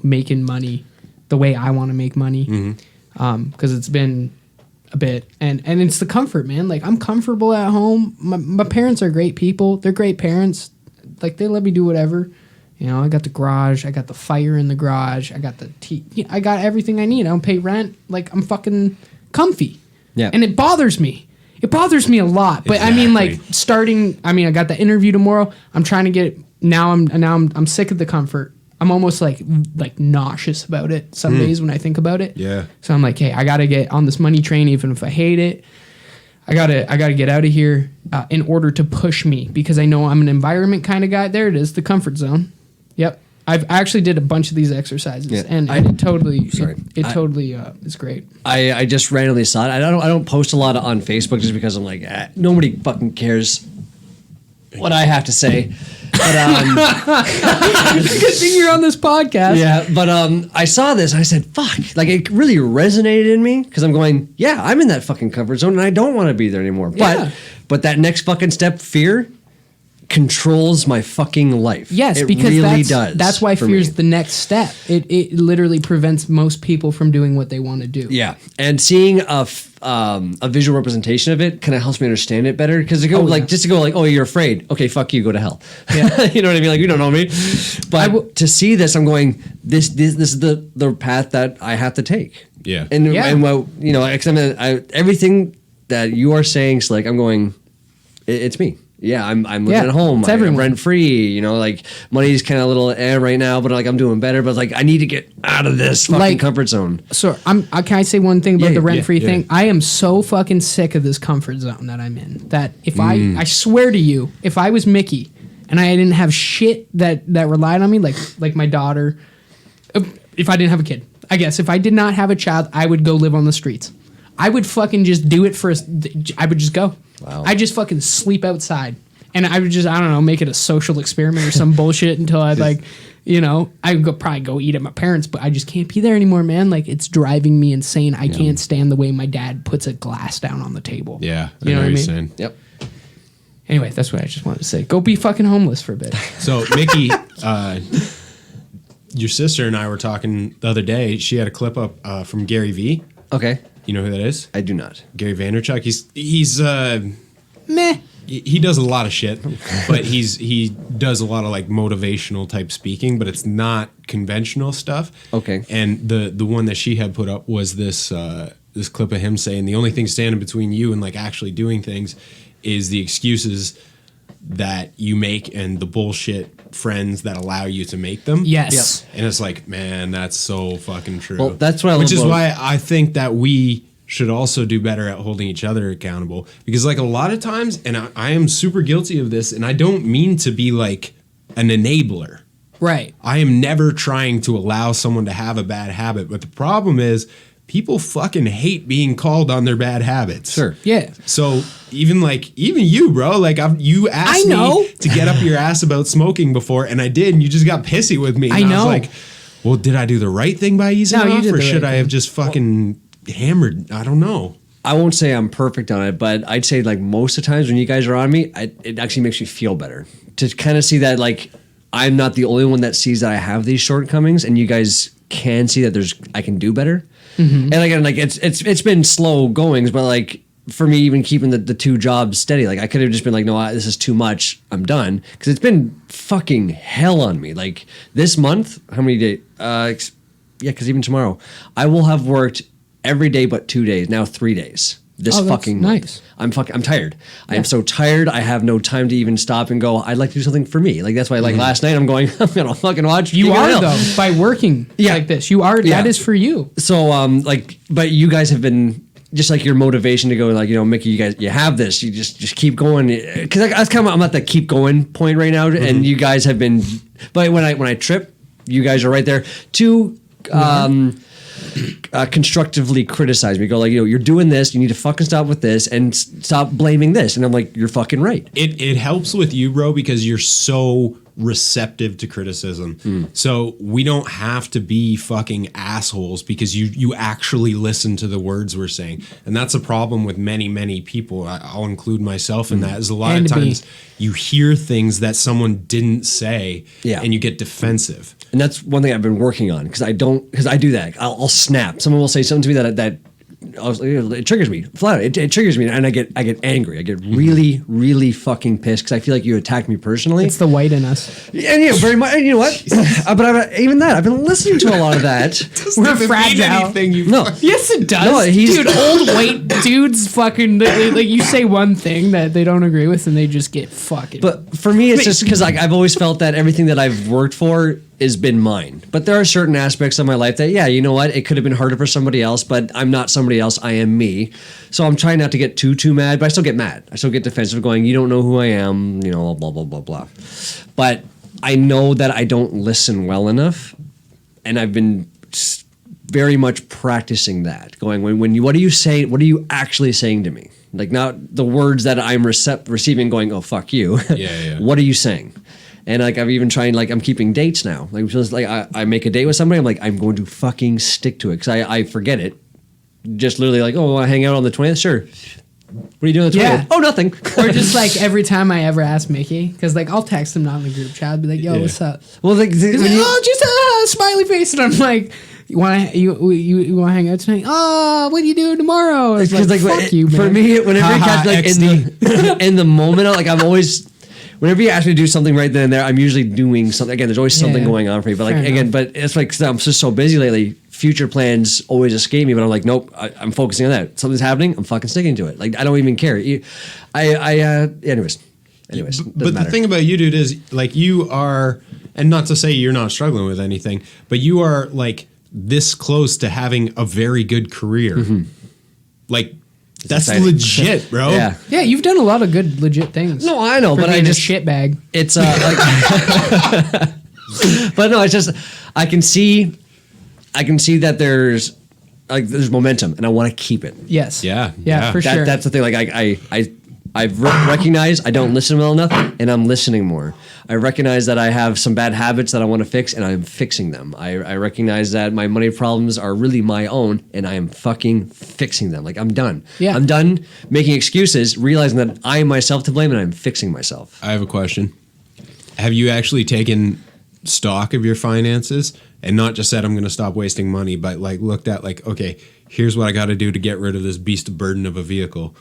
making money the way I want to make money. Cause it's been a bit, and it's the comfort, man. Like, I'm comfortable at home. My parents are great people. They're great parents. Like, they let me do whatever. I got the garage. I got the fire in the garage. I got I got everything I need. I don't pay rent. Like, I'm fucking comfy. Yeah. And it bothers me. It bothers me a lot. But Exactly. I mean, like, I got the interview tomorrow. I'm trying to get, I'm sick of the comfort. I'm almost like nauseous about it some days when I think about it. Yeah. So I'm like, hey, I gotta get on this money train, even if I hate it. I gotta get out of here in order to push me, because I know I'm an environment kind of guy. There it is, the comfort zone. Yep. I actually did a bunch of these exercises, and it totally is great. I just randomly saw it. I don't post a lot on Facebook just because I'm like, nobody fucking cares what I have to say. But Good thing you're on this podcast. yeah, but I saw this and I said, fuck. Like, it really resonated in me because I'm going, yeah, I'm in that fucking comfort zone and I don't want to be there anymore. Yeah. But that next fucking step, fear, controls my fucking life. Yes, it because really does. that's why for fear's me. the next step. It literally prevents most people from doing what they want to do. Yeah, and seeing a visual representation of it kind of helps me understand it better, because to go oh, you're afraid, okay, fuck you, go to hell. Yeah. You know what I mean? Like, you don't know me, but to see this, I'm going, this is the path that I have to take. Yeah. And what everything that you are saying, Slick, I'm going, it's me. Yeah, I'm living at home. I'm rent free. Like, money's kind of a little right now, but like, I'm doing better. But like, I need to get out of this fucking comfort zone. So can I say one thing about the rent free thing? Yeah. I am so fucking sick of this comfort zone that I'm in. That if I swear to you, if I was Mickey and I didn't have shit that relied on me, like my daughter, if I didn't have a kid, I guess if I did not have a child, I would go live on the streets. I would fucking just do it I would just go. Wow. I just fucking sleep outside, and I would just, I don't know, make it a social experiment or some bullshit until I'd I would probably go eat at my parents', but I just can't be there anymore, man. Like, it's driving me insane. I can't stand the way my dad puts a glass down on the table. Yeah. You know what I mean? Saying. Yep. Anyway, that's what I just wanted to say. Go be fucking homeless for a bit. So, Mickey, your sister and I were talking the other day. She had a clip up from Gary Vee. Okay. You know who that is? I do not. Gary Vaynerchuk. He's Meh. he does a lot of shit, but he does a lot of like motivational type speaking, but it's not conventional stuff. Okay. And the one that she had put up was this clip of him saying the only thing standing between you and like actually doing things is the excuses that you make and the bullshit friends that allow you to make them. Yes. And it's like, man, that's so fucking true. Well, that's what I Which love is about- why I think that we should also do better at holding each other accountable. Because like a lot of times, and I am super guilty of this, and I don't mean to be like an enabler. Right. I am never trying to allow someone to have a bad habit. But the problem is people fucking hate being called on their bad habits. Sure. Yeah. So even you, bro, like you asked me to get up your ass about smoking before, and I did, and you just got pissy with me. And I was like, well, did I do the right thing by easing No, you off, did or the should right I have just fucking hammered? I don't know. I won't say I'm perfect on it, but I'd say like most of the times when you guys are on me, it actually makes me feel better to kind of see that like I'm not the only one that sees that I have these shortcomings, and you guys can see that I can do better. Mm-hmm. And again, like it's been slow goings, but like for me, even keeping the two jobs steady, like I could have just been like, no, this is too much, I'm done, because it's been fucking hell on me. Like this month, how many days? Because even tomorrow, I will have worked every day but 2 days. Now 3 days. This fucking month. I'm tired. Yeah. I am so tired. I have no time to even stop and go, I'd like to do something for me. Like that's why like last night I'm going, I'm gonna fucking watch. You are though, by working like this. You are that is for you. So but you guys have been just like your motivation to go, like, Mickey, you have this. You just keep going, because I'm at the keep going point right now, and you guys have been. But when I trip, you guys are right there to constructively criticize me. Go like, you're doing this. You need to fucking stop with this and stop blaming this. And I'm like, you're fucking right. It helps with you, bro, because you're so receptive to criticism. So we don't have to be fucking assholes because you actually listen to the words we're saying. And that's a problem with many people. I'll include myself in that. Is a lot of times you hear things that someone didn't say and you get defensive. And that's one thing I've been working on, because I do that. I'll snap. Someone will say something to me that it triggers me. Flat out, it triggers me, and I get angry. I get really, really fucking pissed because I feel like you attacked me personally. It's the white in us. And very much. And you know what? But even that, I've been listening to a lot of that. We're fragile. No. Yes, it does. No, dude, old white dudes fucking like you say one thing that they don't agree with, and they just get fucking. But for me, it's just because I've always felt that everything that I've worked for has been mine. But there are certain aspects of my life that, you know what? It could have been harder for somebody else, but I'm not somebody else. I am me. So I'm trying not to get too mad, but I still get mad. I still get defensive going, you don't know who I am, blah, blah, blah, blah. But I know that I don't listen well enough. And I've been very much practicing that. Going, what are you saying? What are you actually saying to me? Like, not the words that I'm receiving going, oh, fuck you. Yeah. What are you saying? And like I've even tried, like I'm keeping dates now. Like just like I make a date with somebody, I'm like, I'm going to fucking stick to it because I forget it. Just literally like, oh, I hang out on the 20th? Sure. What are you doing on the 20th? Yeah. Oh, nothing. Or just like every time I ever ask Mickey, because like I'll text him not in the group chat, I'll be like, yo, what's up? Well, like, He's like, oh, just a smiley face, and I'm like, you want to hang out tonight? Oh, what are you doing tomorrow? It's like, fuck you, man. For me, whenever you catch like in the moment, like I'm always. Whenever you ask me to do something right then and there, I'm usually doing something. Again, there's always something going on for me. But like but it's like I'm just so busy lately. Future plans always escape me. But I'm like, nope, I'm focusing on that. Something's happening. I'm fucking sticking to it. Like I don't even care. Anyways. But the thing about you, dude, is like you are, and not to say you're not struggling with anything, but you are like this close to having a very good career. Like. That's exciting. Legit, bro. Yeah, you've done a lot of good, legit things. No, I know, but I just shit bag. It's like, but no, it's just I can see that there's momentum, and I want to keep it. Yes. Yeah, for sure. That's the thing. Like I've recognized I don't listen well enough, and I'm listening more. I recognize that I have some bad habits that I want to fix, and I'm fixing them. I recognize that my money problems are really my own, and I am fucking fixing them. Like, I'm done. Yeah. I'm done making excuses, realizing that I am myself to blame, and I'm fixing myself. I have a question. Have you actually taken stock of your finances and not just said, I'm going to stop wasting money, but like looked at like, okay, here's what I got to do to get rid of this beast of burden of a vehicle?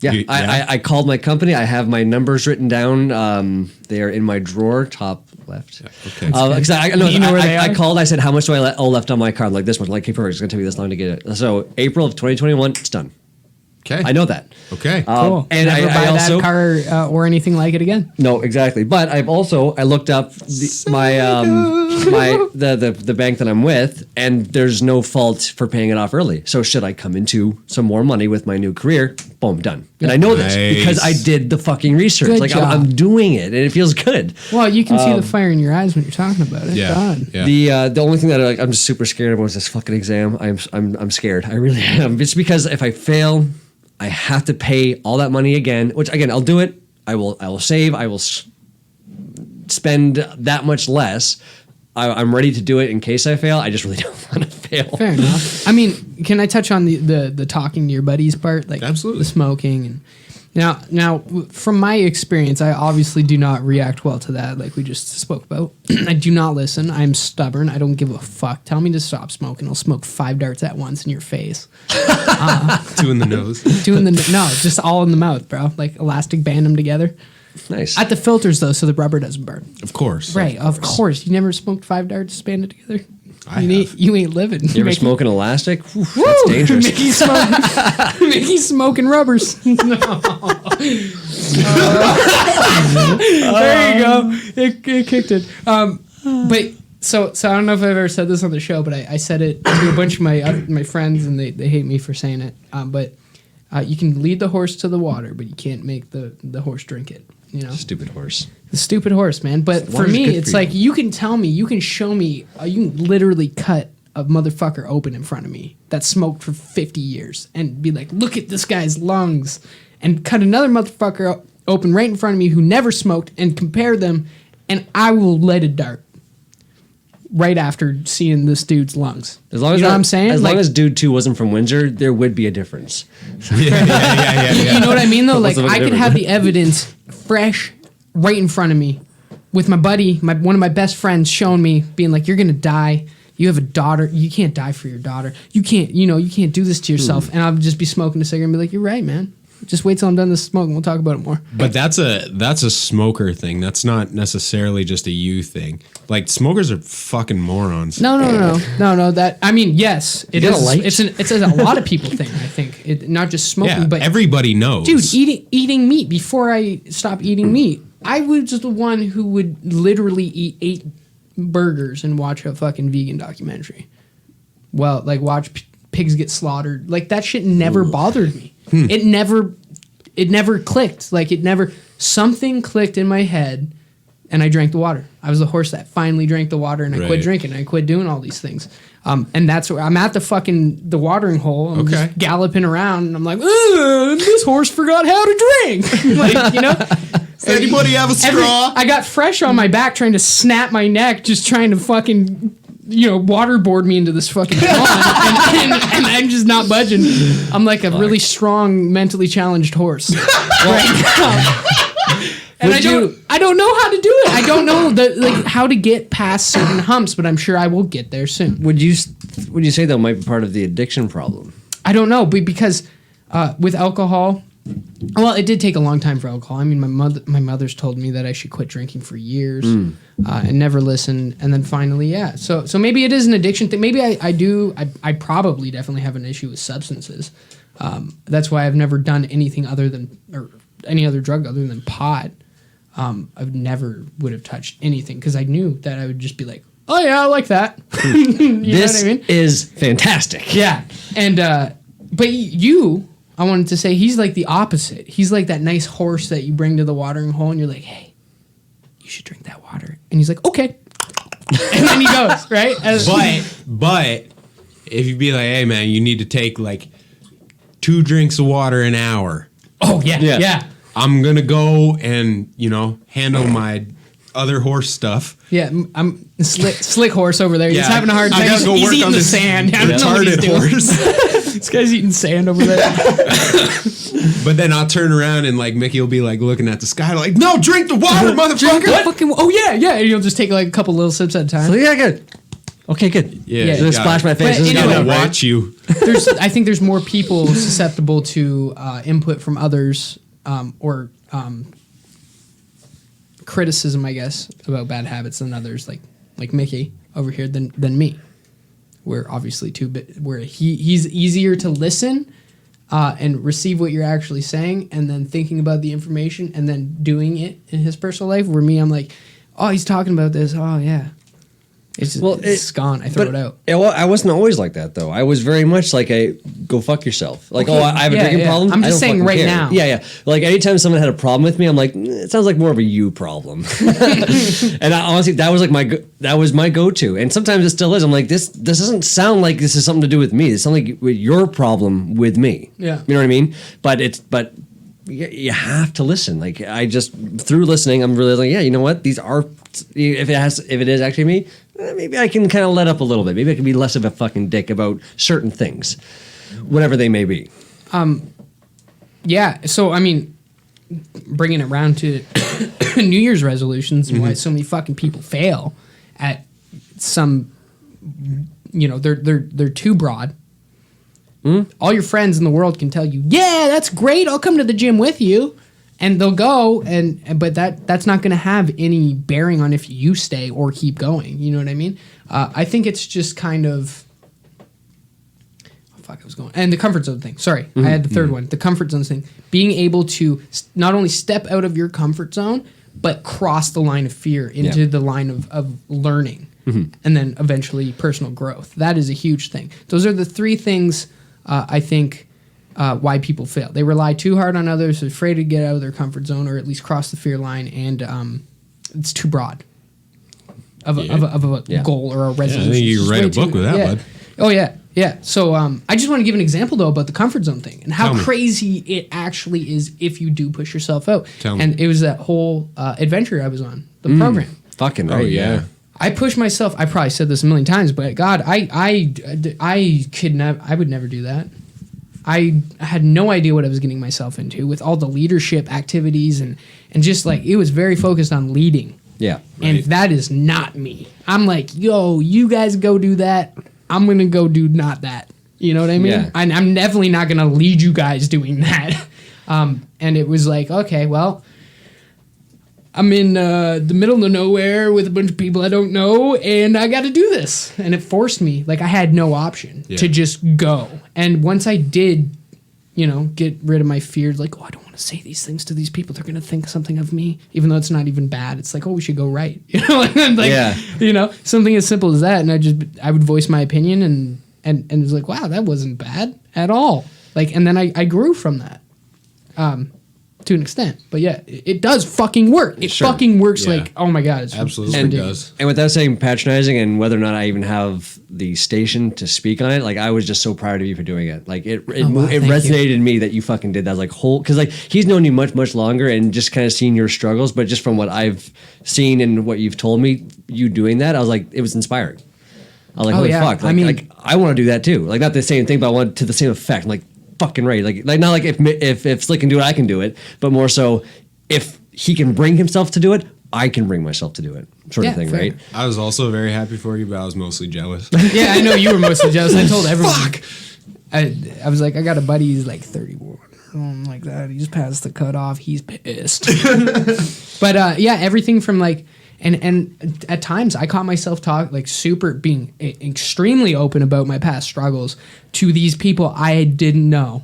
Yeah, I called my company. I have my numbers written down. They are in my drawer, top left. Okay. Because You know where they I are? called. I said, how much do I owe left on my card? Like this one. Like, hey, perfect. It's going to take me this long to get it. So April of 2021, it's done. Okay. I know that. Okay. Cool. And Never I buy also, that car or anything like it again. No, exactly. But I looked up the bank that I'm with, and there's no fault for paying it off early. So should I come into some more money with my new career? Boom, done. And I know this because I did the fucking research. Good like job. I'm doing it, and it feels good. Well, you can see the fire in your eyes when you're talking about it. Yeah. God. Yeah. The only thing that I'm just super scared about is this fucking exam. I'm scared. I really am. It's because if I fail, I have to pay all that money again. Which again, I'll do it. I will save. I will spend that much less. I'm ready to do it in case I fail. I just really don't want to fail. Fair enough. I mean, can I touch on the talking to your buddies part? Like Absolutely. The smoking and now from my experience, I obviously do not react well to that, like we just spoke about. I do not listen. I'm stubborn. I don't give a fuck. Tell me to stop smoking. I'll smoke 5 darts at once in your face. 2 in the nose. Just all in the mouth, bro. Like elastic band them together. Nice. At the filters though, so the rubber doesn't burn. Of course. Right, of course. You never smoked 5 darts banded together? I You ain't living. You ever smoking elastic? Whew, that's dangerous. Mickey's smoking rubbers. There you go. It kicked it. But So I don't know if I've ever said this on the show, but I said it to a bunch of my friends, and they hate me for saying it. But you can lead the horse to the water, but you can't make the horse drink it. You know, Stupid horse. the stupid horse, man. But for Water's me, good it's for you. like you can tell me, you can show me, you can literally cut a motherfucker open in front of me that smoked for 50 years and be like, look at this guy's lungs, and cut another motherfucker open right in front of me who never smoked and compare them, and I will let it dart right after seeing this dude's lungs. As long as you know what I'm saying? As Like, long as dude 2 wasn't from Windsor, there would be a difference. Yeah. you know what I mean though? Like What's the I could difference? have the evidence fresh right in front of me with my buddy, one of my best friends showing me, being like, you're gonna die. You have a daughter. You can't die for your daughter. You can't do this to yourself. And I'll just be smoking a cigarette and be like, you're right, man. Just wait till I'm done this smoking. We'll talk about it more. But that's a smoker thing. That's not necessarily just a you thing. Like smokers are fucking morons. No. That, I mean, yes, it You got a is. light? It's a lot of people thing. I think not just smoking, Yeah, but everybody knows. dude, eating meat. Before I stopped eating meat, I was just the one who would literally eat 8 burgers and watch a fucking vegan documentary. Well, like watch pigs get slaughtered. Like that shit never bothered me. It never clicked. Like something clicked in my head, and I drank the water. I was the horse that finally drank the water, and I quit Right. drinking. I quit doing all these things. And that's where I'm at the watering hole. I'm Okay. just galloping around, and I'm like, this horse forgot how to drink. Like, you know. Does anybody have a straw? I got fresh on my back trying to snap my neck, just trying to fucking, waterboard me into this fucking pond, and I'm just not budging. I'm like a really strong, mentally challenged horse right now. And I don't know how to do it. I don't know how to get past certain humps, but I'm sure I will get there soon. Would you say that might be part of the addiction problem? I don't know, but because with alcohol, well, it did take a long time for alcohol. I mean, my mother's told me that I should quit drinking for years and never listened. And then finally, yeah. So maybe it is an addiction thing. Maybe I do. I probably definitely have an issue with substances. That's why I've never done anything or any other drug other than pot. I've never would have touched anything because I knew that I would just be like, oh yeah, I like that. You know what I mean? Is fantastic. Yeah. And but I wanted to say he's like the opposite. He's like that nice horse that you bring to the watering hole and you're like, hey, you should drink that water. And he's like, okay. And then he goes, right? But if you be like, hey man, you need to take like 2 drinks of water an hour. Oh yeah. I'm gonna go and handle my other horse stuff. Yeah, I'm slick horse over there. He's Yeah, having a hard time. I gotta go He's work eating on the this sand. I don't know what he's retarded doing. horse. This guy's eating sand over there. But then I'll turn around and like Mickey will be like looking at the sky like, no, drink the water, motherfucker. Oh yeah. And you'll just take like a couple little sips at a time. So yeah, good. Okay, good. Yeah, Just splash my face. But This is anyway, good, right? Watch you. I think there's more people susceptible to input from others or criticism, I guess, about bad habits than others, like Mickey over here than me. We're obviously where he's easier to listen and receive what you're actually saying, and then thinking about the information and then doing it in his personal life. Where me, I'm like, oh, he's talking about this. Oh yeah. It's gone. I throw it out. I wasn't always like that though. I was very much like a go fuck yourself. Like, Okay. I have a drinking problem. I'm just I don't saying fucking right care. now. Yeah. Like anytime someone had a problem with me, I'm like, it sounds like more of a you problem. And honestly, that was like my go-to. And sometimes it still is. I'm like, this doesn't sound like this is something to do with me. It sounds like your problem with me. Yeah. You know what I mean? But you have to listen. Like I just through listening, I'm really like, yeah, you know what? These are if it is actually me, maybe I can kind of let up a little bit. Maybe I can be less of a fucking dick about certain things, whatever they may be. Yeah. So I mean, bringing it around to New Year's resolutions and why so many fucking people fail at some, they're too broad. All your friends in the world can tell you, yeah, that's great. I'll come to the gym with you. And they'll go, but that's not going to have any bearing on if you stay or keep going. You know what I mean? I think it's just kind of... I was going... And the comfort zone thing. Sorry, I had the third one. The comfort zone thing. Being able to not only step out of your comfort zone, but cross the line of fear into the line of learning. and then eventually personal growth. That is a huge thing. Those are the three things I think why people fail. They rely too hard on others, they're afraid to get out of their comfort zone or at least cross the fear line, and it's too broad of a goal or a resolution. I think you write a book with that, bud. Oh, yeah. Yeah. So I just want to give an example, though, about the comfort zone thing and how crazy it actually is if you do push yourself out. And it was that whole adventure I was on, the program. Fucking right. Oh, yeah. I pushed myself. I probably said this a million times, but God, I would never do that. I had no idea what I was getting myself into with all the leadership activities and just like it was very focused on leading. Yeah. And that is not me. I'm like, yo, you guys go do that. I'm going to go do not that. You know what I mean? Yeah. I'm definitely not going to lead you guys doing that. And it was like, okay, well, I'm in the middle of nowhere with a bunch of people I don't know, and I got to do this. And it forced me. Like, I had no option to just go. And once I did, get rid of my fears, like, oh, I don't want to say these things to these people. They're going to think something of me, even though it's not even bad. It's like, oh, we should go right. Something as simple as that. And I would voice my opinion, and it was like, wow, that wasn't bad at all. Like, and then I grew from that. To an extent, but yeah, it does fucking work. It fucking works. Like, oh my God, it's absolutely does. And without saying patronizing, and whether or not I even have the station to speak on it, like I was just so proud of you for doing it. Like it resonated in me that you fucking did that. I was like because like he's known you much longer and just kind of seen your struggles, but just from what I've seen and what you've told me, you doing that, I was like, it was inspiring. I was like, holy fuck! Like, I want to do that too. Like not the same thing, but I want to the same effect. I'm like, fucking right. Like not like if Slick can do it, I can do it, but more so if he can bring himself to do it, I can bring myself to do it, sort of thing, fair. Right? I was also very happy for you, but I was mostly jealous. Yeah, I know you were mostly jealous. I told everyone. Fuck. I was like, I got a buddy. He's like 31, something like that. He just passed the cutoff. He's pissed. But everything from like. And at times I caught myself being extremely open about my past struggles to these people I didn't know.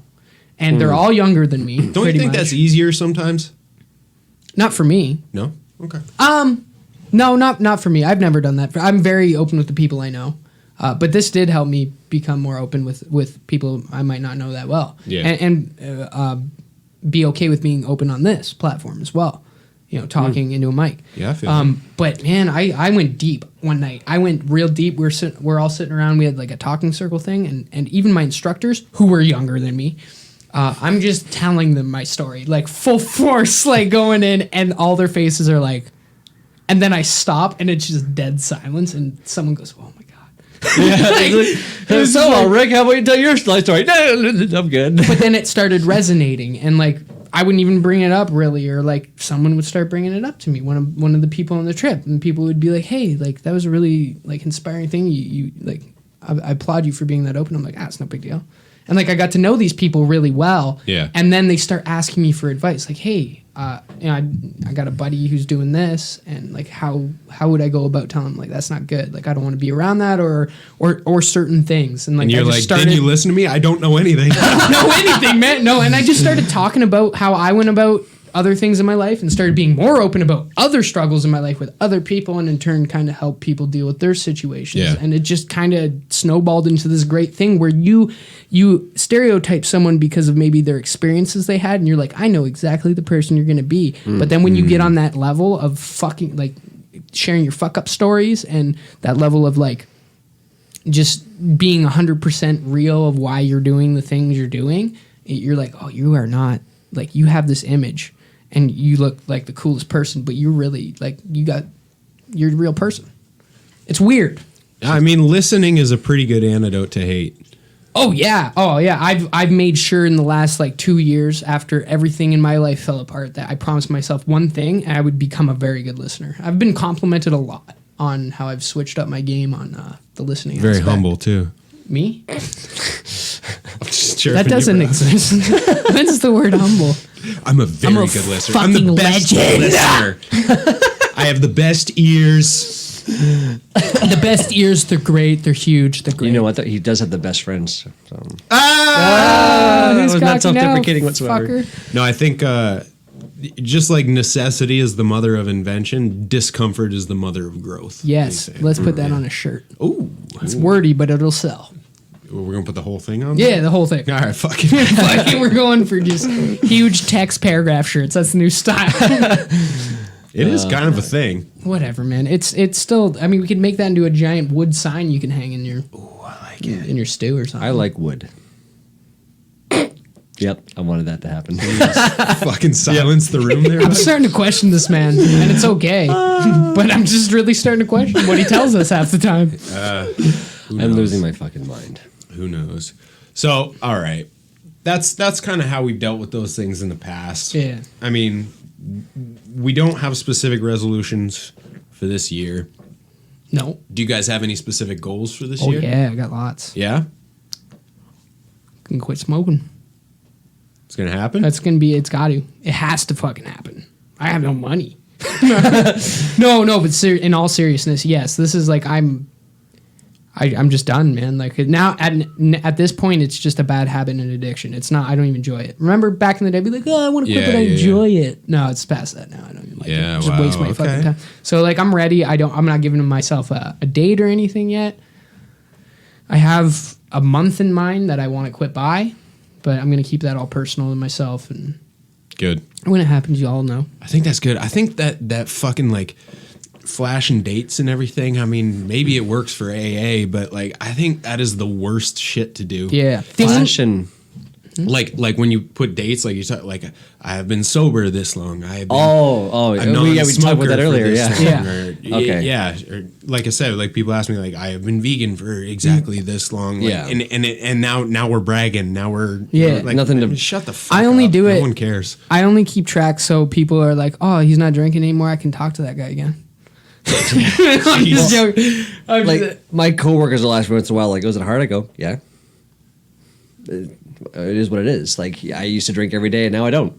And they're all younger than me. Don't you think that's easier sometimes? Not for me. No? Okay. No, not for me. I've never done that. I'm very open with the people I know. But this did help me become more open with people I might not know that well. Yeah. And be okay with being open on this platform as well. Talking into a mic. Yeah, I feel but man, I went deep one night. I went real deep. We're all sitting around. We had like a talking circle thing, and even my instructors, who were younger than me, I'm just telling them my story, like full force, like going in, and all their faces are like, and then I stop, and it's just dead silence, and someone goes, "Oh my God." Yeah, so Rick, how about you tell your story? No, I'm good. But then it started resonating, and like I wouldn't even bring it up really, or like someone would start bringing it up to me. One of the people on the trip, and people would be like, "Hey, like that was a really like inspiring thing. You like, I applaud you for being that open." I'm like, it's no big deal. And like I got to know these people really well. Yeah. And then they start asking me for advice, like, "Hey, I got a buddy who's doing this, and like how would I go about telling him like that's not good? Like I don't want to be around that or certain things." And like and you're like, "Didn't you listen to me? I don't know anything." I don't know anything, man. No, and I just started talking about how I went about other things in my life and started being more open about other struggles in my life with other people, and in turn kind of help people deal with their situations. Yeah. And it just kind of snowballed into this great thing where you stereotype someone because of maybe their experiences they had, and you're like, I know exactly the person you're going to be. But then when you get on that level of fucking like sharing your fuck up stories and that level of like just being 100% real of why you're doing the things you're doing, you're like, oh, you are not, like, you have this image and you look like the coolest person, but you're really like, you're a real person. It's weird. I mean, listening is a pretty good antidote to hate. Oh yeah. I've made sure in the last like 2 years after everything in my life fell apart that I promised myself one thing, and I would become a very good listener. I've been complimented a lot on how I've switched up my game on the listening. Very aspect. humble too. Me? That doesn't exist. When's the word humble? I'm a very good listener. I'm the best legend. listener. I have the best ears. The best ears, they're great, they're huge, they're great. You know what? He does have the best friends. So. That was not self-deprecating whatsoever. Fucker. No, I think just like necessity is the mother of invention, discomfort is the mother of growth. Yes, let's put that on a shirt. Oh, It's wordy, but it'll sell. we're gonna put the whole thing on. Yeah, the whole thing. All right, fuck it. Like, we're going for just huge text paragraph shirts. That's the new style. It is kind of a thing. Whatever, man. It's still. I mean, we could make that into a giant wood sign you can hang in your. Oh, I like it. In your stew or something. I like wood. Yep, I wanted that to happen. Fucking silence the room there. I'm starting to question this man, and it's okay. But I'm just really starting to question what he tells us half the time. I'm losing my fucking mind. Who knows? So, all right. That's kind of how we've dealt with those things in the past. Yeah. I mean, we don't have specific resolutions for this year. No. Do you guys have any specific goals for this Oh year? yeah, I got lots. Yeah? Can quit smoking. It's going to happen? That's gonna be. It's got to. It has to fucking happen. I have no money. No, but in all seriousness, yes. This is like I'm just done, man. Like now, at this point, it's just a bad habit and addiction. It's not. I don't even enjoy it. Remember back in the day, I'd be like, oh, I want to quit, but I enjoy it. No, it's past that now. I don't even like it. Just waste my fucking time. So like, I'm ready. I'm not giving myself a date or anything yet. I have a month in mind that I want to quit by, but I'm gonna keep that all personal to myself. And Good. when it happens, you all know. I think that's good. I think that fucking like flashing dates and everything. I mean, maybe it works for AA, but like I think that is the worst shit to do. Yeah. Fashion. Like when you put dates, like you talk, like I have been sober this long. I have been, I'm not we a talked about smoker that for earlier. this Yeah. long, Yeah. Or, Okay. Yeah. Or, like I said, like people ask me, like I have been vegan for exactly this long. Like, Yeah. And now we're bragging. Now we're Yeah. like, Nothing to- shut the fuck I only up. do No it- one cares. I only keep track so people are like, oh, he's not drinking anymore. I can talk to that guy again. I'm just joking. Like my coworkers will ask me once in a while, like, "Was it hard?" I go, "Yeah." It is what it is. Like I used to drink every day, and now I don't.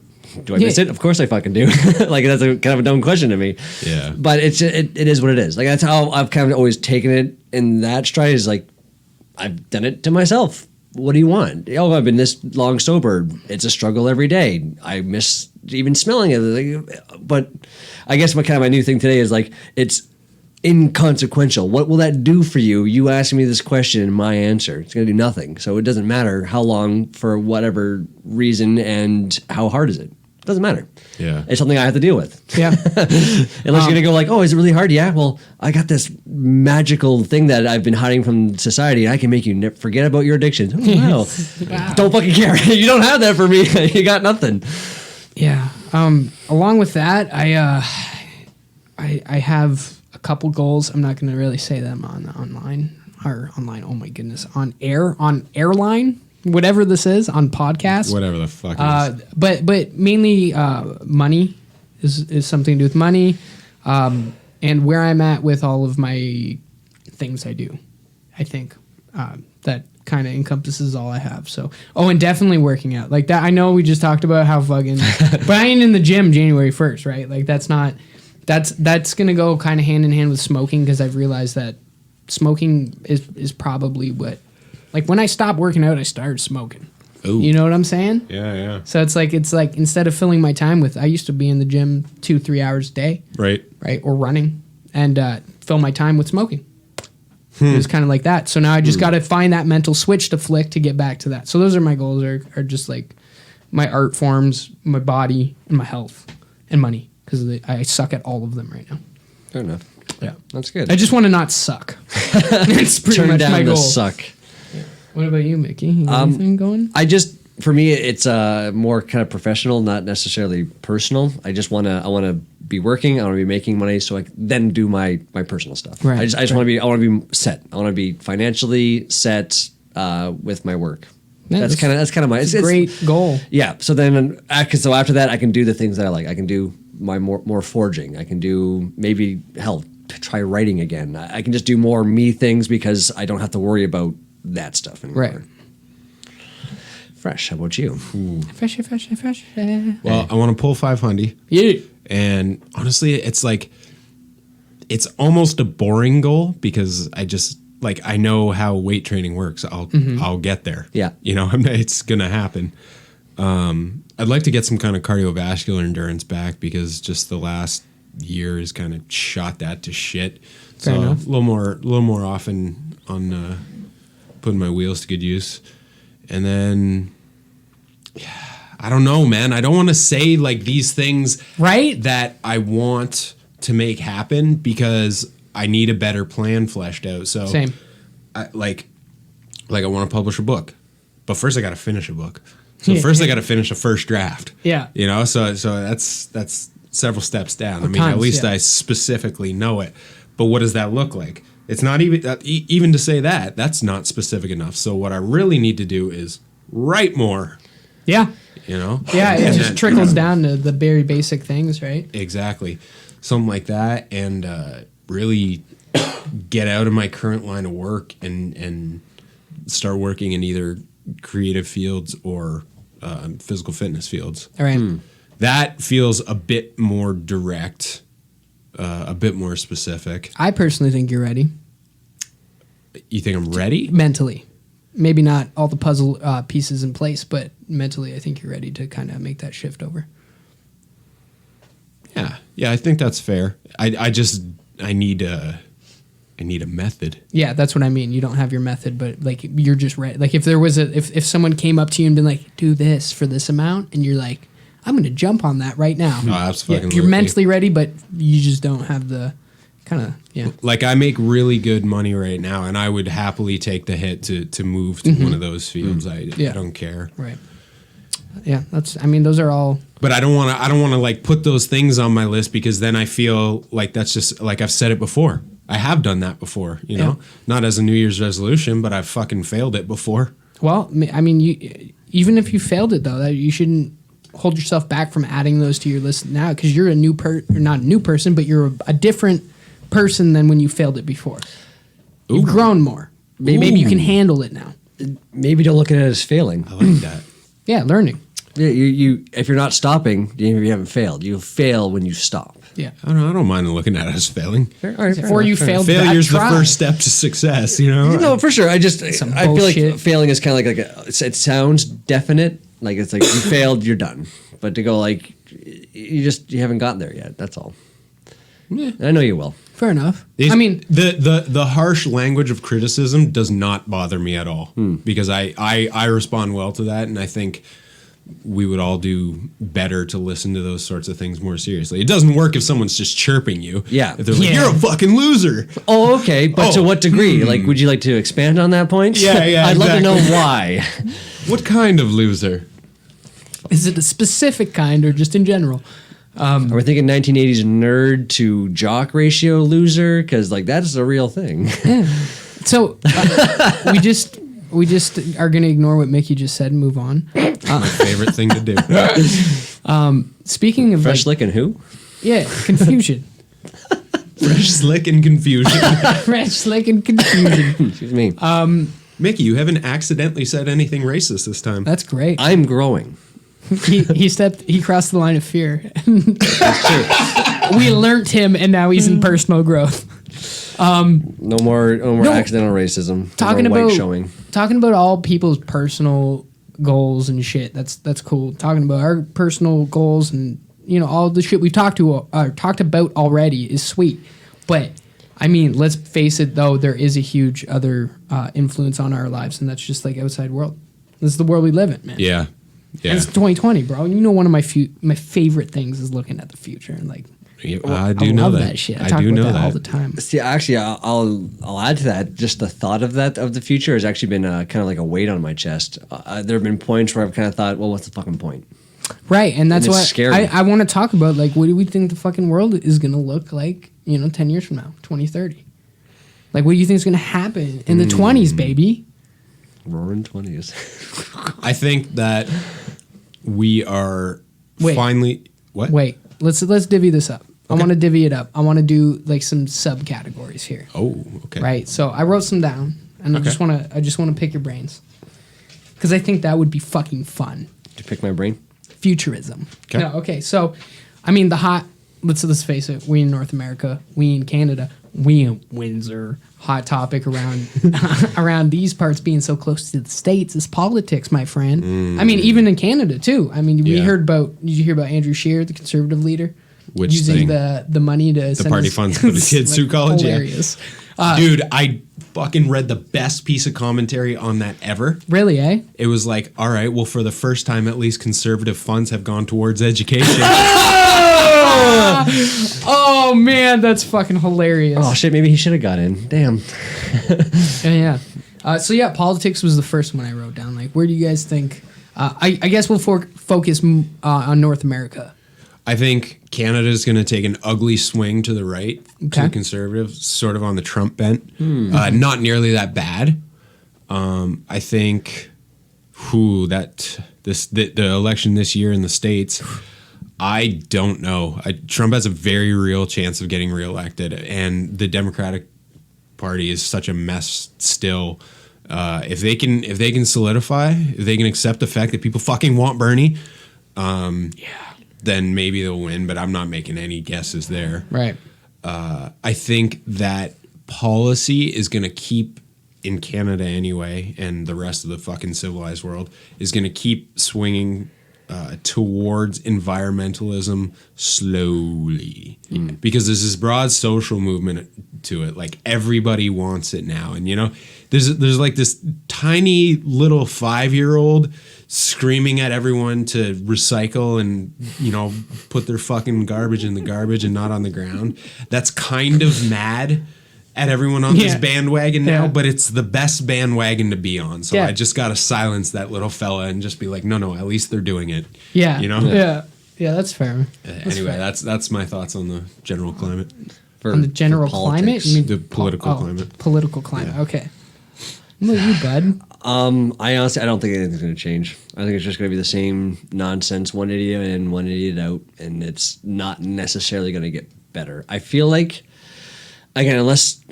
Do I miss Yeah. it? Of course I fucking do. Like that's a kind of a dumb question to me. Yeah. But it is what it is. Like that's how I've kind of always taken it in that stride. Is like I've done it to myself. What do you want? Oh, I've been this long sober. It's a struggle every day. I miss even smelling it. But I guess my new thing today is like it's inconsequential. What will that do for you? You ask me this question and my answer. It's going to do nothing. So it doesn't matter how long for whatever reason and how hard is it. It doesn't matter. Yeah. It's something I have to deal with. Yeah. Unless you're going to go like, oh, is it really hard? Yeah. Well, I got this magical thing that I've been hiding from society. And I can make you forget about your addiction. Oh, wow. Wow. Don't fucking care. You don't have that for me. You got nothing. Yeah. Along with that, I have a couple goals. I'm not going to really say them online. Oh my goodness, on airline, whatever this is, on podcast. Whatever the fuck it is. But mainly money is something to do with money, and where I'm at with all of my things I do. I think that kind of encompasses all I have. So, and definitely working out like that. I know we just talked about how fucking, but I ain't in the gym January 1st, right? Like that's gonna go kind of hand in hand with smoking because I've realized that smoking is probably what, like when I stopped working out, I started smoking. Ooh. You know what I'm saying? Yeah. So it's like instead of filling my time with, I used to be in the gym 2-3 hours a day, Right. or running, and fill my time with smoking. It was kind of like that. So now I just got to find that mental switch to flick to get back to that. So those are my goals. Are just like my art forms, my body, and my health, and money because I suck at all of them right now. Fair enough. Yeah, That's good. I just want to not suck. That's pretty Turn much down my the goal. suck. What about you, Mickey? You got anything going? For me, it's more kind of professional, not necessarily personal. I want to be working. I want to be making money, so I can then do my personal stuff. Right, I just want to be set. I want to be financially set with my work. Yeah, that's kind of my It's a great goal. Yeah. So then, so after that, I can do the things that I like. I can do my more forging. I can do maybe try writing again. I can just do more me things because I don't have to worry about that stuff anymore. Right. Fresh. How about you? Fresh. Well, I want to pull 500. Yeah. And honestly, it's like, it's almost a boring goal because I know how weight training works. I'll get there. Yeah. It's going to happen. I'd like to get some kind of cardiovascular endurance back because just the last year has kind of shot that to shit. Fair So enough. a little more often on putting my wheels to good use. And then, I don't know, man. I don't want to say like these things Right? that I want to make happen because I need a better plan fleshed out. So Same. I want to publish a book, but first I got to finish a book. So first I got to finish a first draft. Yeah. You know, so that's several steps down. I mean, times, at least yeah. I specifically know it. But what does that look like? It's not even to say that. That's not specific enough. So what I really need to do is write more. Yeah. You know. Yeah, it And just then- trickles down to the very basic things, right? Exactly. Something like that, and really get out of my current line of work and start working in either creative fields or physical fitness fields. All right. That feels a bit more direct, a bit more specific. I personally think you're ready You think I'm ready? mentally. Maybe not all the puzzle pieces in place, but mentally, I think you're ready to kind of make that shift over. Yeah, I think that's fair. I need a method. Yeah, that's what I mean. You don't have your method, but like you're just ready. Like if there was if someone came up to you and been like, "Do this for this amount," and you're like, "I'm going to jump on that right now." Oh, absolutely. You're mentally ready, but you just don't have the kind of Like I make really good money right now, and I would happily take the hit to move to one of those fields. I don't care. Right. Yeah, those are all. But I don't want to like put those things on my list because then I feel like that's just like I've said it before. I have done that before, you know, not as a New Year's resolution, but I've fucking failed it before. Well, I mean, even if you failed it though, that you shouldn't hold yourself back from adding those to your list now because you're not a new person, but you're a different person than when you failed it before. You've grown more. Maybe you can handle it now. Maybe don't look at it as failing. I like that. Yeah, learning. Yeah, you if you're not stopping, you haven't failed. You fail when you stop. Yeah. I don't mind looking at it as failing. Or you failed that Failure's the try. first step to success, you know? No, for sure. I Some feel like bullshit. failing is kind of like it sounds definite. Like it's like you failed, you're done. But to go like you haven't gotten there yet. That's all. Yeah. I know you will. Fair enough. It's- I mean, the harsh language of criticism does not bother me at all because I respond well to that, and I think we would all do better to listen to those sorts of things more seriously. It doesn't work if someone's just chirping you. Yeah. If they're like, Yeah. "You're a fucking loser." Oh, okay. But to Oh, what degree? Like, would you like to expand on that point? Yeah, I'd love to know exactly. why. What kind of loser? is it a specific kind or just in general? Are we thinking 1980s nerd to jock ratio loser? Because like that's a real thing. So we just are going to ignore what Mickey just said and move on. My favorite thing to do. Speaking of Fresh like, lick and who? yeah, confusion. Fresh, slick, and confusion. Fresh, slick, and confusion. Excuse me. Mickey, you haven't accidentally said anything racist this time. That's great. I'm growing. He crossed the line of fear. We learnt him, and now he's in personal growth. No more accidental racism. Talking no more about white showing. talking about all people's personal goals and shit. That's cool. Talking about our personal goals and all the shit we've talked about already is sweet. But I mean, let's face it though, there is a huge other influence on our lives, and that's just like outside world. This is the world we live in, man. Yeah. Yeah. And it's 2020, bro. One of my favorite things is looking at the future and like. I do know love that. shit. I I talk do about know that that all the time. See, actually, I'll add to that. Just the thought of the future has actually been kind of like a weight on my chest. There have been points where I've kind of thought, well, what's the fucking point? Right, and that's And it's what scary. I want to talk about. Like, what do we think the fucking world is going to look like, 10 years from now, 2030? Like, what do you think is going to happen in the 20s, baby? Roaring 20s. I think that we are Wait. finally. What? Wait, let's divvy this up. I want to divvy it up. I want to do, like, some subcategories here. Oh, okay. Right, so I wrote some down, and I just want to pick your brains. Because I think that would be fucking fun. Did you pick my brain? Futurism. Okay. No, okay. So, I mean, the hot let's face it, we in North America, we in Canada, we in Windsor, hot topic around around these parts being so close to the States is politics, my friend. I mean, even in Canada too. I mean, we heard about, did you hear about Andrew Scheer, the conservative leader? Which using thing? the money to The party funds for the kids through college. Hilarious. Dude, I fucking read the best piece of commentary on that ever. Really, eh? It was like, all right, well, for the first time, at least conservative funds have gone towards education. Oh man, that's fucking hilarious. Oh shit, maybe he should have got in. Damn. Yeah. So yeah, politics was the first one I wrote down. Like, where do you guys think? I guess we'll focus on North America. I think Canada's going to take an ugly swing to the right, to the conservative, sort of on the Trump bent. Not nearly that bad. I think the election this year in the States, I don't know. Trump has a very real chance of getting reelected, and the Democratic Party is such a mess still. If they can solidify, if they can accept the fact that people fucking want Bernie, then maybe they'll win, but I'm not making any guesses there. Right. I think that policy is going to keep, in Canada anyway, and the rest of the fucking civilized world, is going to keep swinging towards environmentalism slowly. Because there's this broad social movement to it. Like, everybody wants it now. And, you know, there's like this tiny little 5-year-old screaming at everyone to recycle and, you know, put their fucking garbage in the garbage and not on the ground. That's kind of mad at everyone on this bandwagon now, but it's the best bandwagon to be on. So I just got to silence that little fella and just be like, no, at least they're doing it. Yeah. You know? Yeah, that's fair. Anyway, that's my thoughts on the general climate. On the general climate? You mean the political climate. Political climate, okay. What about you, bud? I honestly, I don't think anything's going to change. I think it's just going to be the same nonsense, one idiot in, one idiot out, and it's not necessarily going to get better. I feel like, again, unless,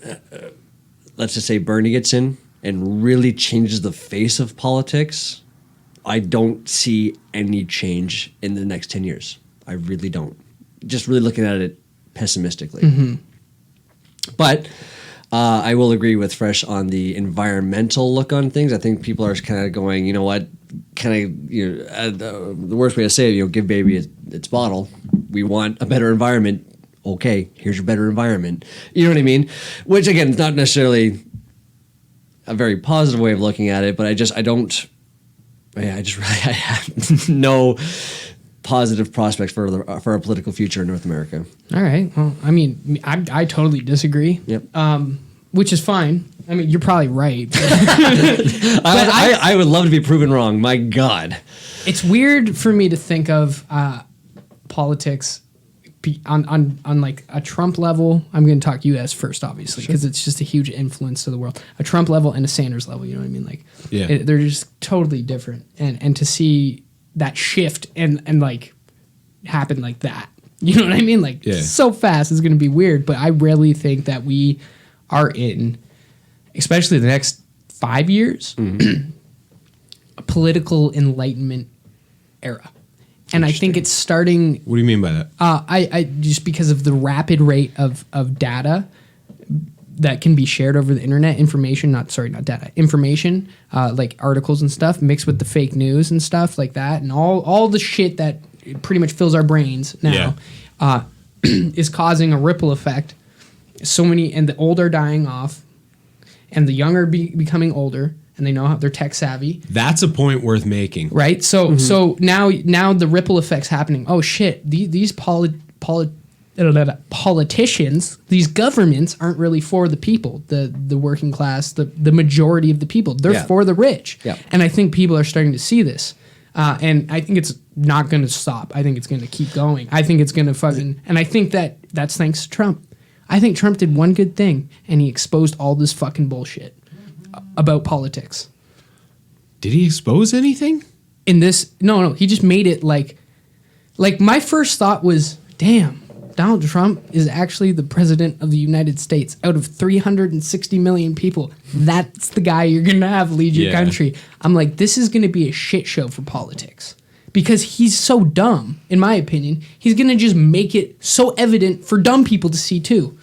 let's just say Bernie gets in and really changes the face of politics, I don't see any change in the next 10 years. I really don't. Just really looking at it pessimistically. But I will agree with Fresh on the environmental look on things. I think people are kind of going, you know what, the worst way to say it, give baby its bottle. We want a better environment. Okay, here's your better environment. You know what I mean? Which, again, is not necessarily a very positive way of looking at it, but I have no positive prospects for our political future in North America. All right. Well, I mean, I totally disagree. Yep. Which is fine. I mean, you're probably right. I would love to be proven wrong. My God. It's weird for me to think of politics on like a Trump level. I'm going to talk U.S. first, obviously, because it's just a huge influence to the world. A Trump level and a Sanders level. You know what I mean? Like, they're just totally different. And to see that shift and like happen like that, you know what I mean? Like, so fast is going to be weird. But I really think that we are in, especially the next 5 years, a political enlightenment era. And I think it's starting. What do you mean by that? I just because of the rapid rate of data that can be shared over the internet, information, not data, information, like articles and stuff, mixed with the fake news and stuff like that, and all the shit that pretty much fills our brains now, is causing a ripple effect. So many, and the old are dying off, and the young are becoming older. And they know how they're tech savvy. That's a point worth making, right? So so now the ripple effect's happening. Oh shit! These politicians, these governments aren't really for the people, the working class, the majority of the people. They're for the rich. Yeah. And I think people are starting to see this. And I think it's not going to stop. I think it's going to keep going. I think it's going to fucking, and I think that's thanks to Trump. I think Trump did one good thing, and he exposed all this fucking bullshit about politics. Did he expose anything? In this, no, he just made it like my first thought was, damn, Donald Trump is actually the president of the United States. Out of 360 million people, that's the guy you're going to have lead your country. I'm like, this is going to be a shit show for politics. because he's so dumb, in my opinion. He's going to just make it so evident for dumb people to see too.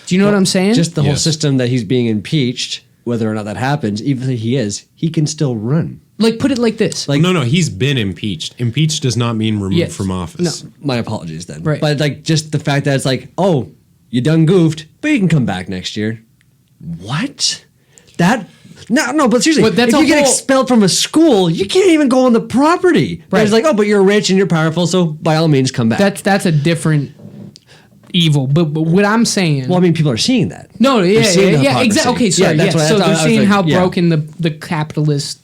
Do you know what I'm saying? Just the whole Yes. system that he's being impeached, whether or not that happens, even if he can still run. Like, put it like this. Like- no, he's been impeached. Impeached does not mean removed Yes. from office. No. My apologies then. Right. But like just the fact that it's like, oh, you done goofed, but you can come back next year. What? That no, but seriously, But that's if a you get whole- expelled from a school, you can't even go on the property. Right. It's like, oh, but you're rich and you're powerful, so by all means come back. That's a different evil. But what I'm saying... well, I mean, people are seeing that. No, They're yeah, seeing the yeah, hypocrisy. exactly. Okay, sorry. Yeah, that's what so I they're was seeing like, how yeah. broken the capitalist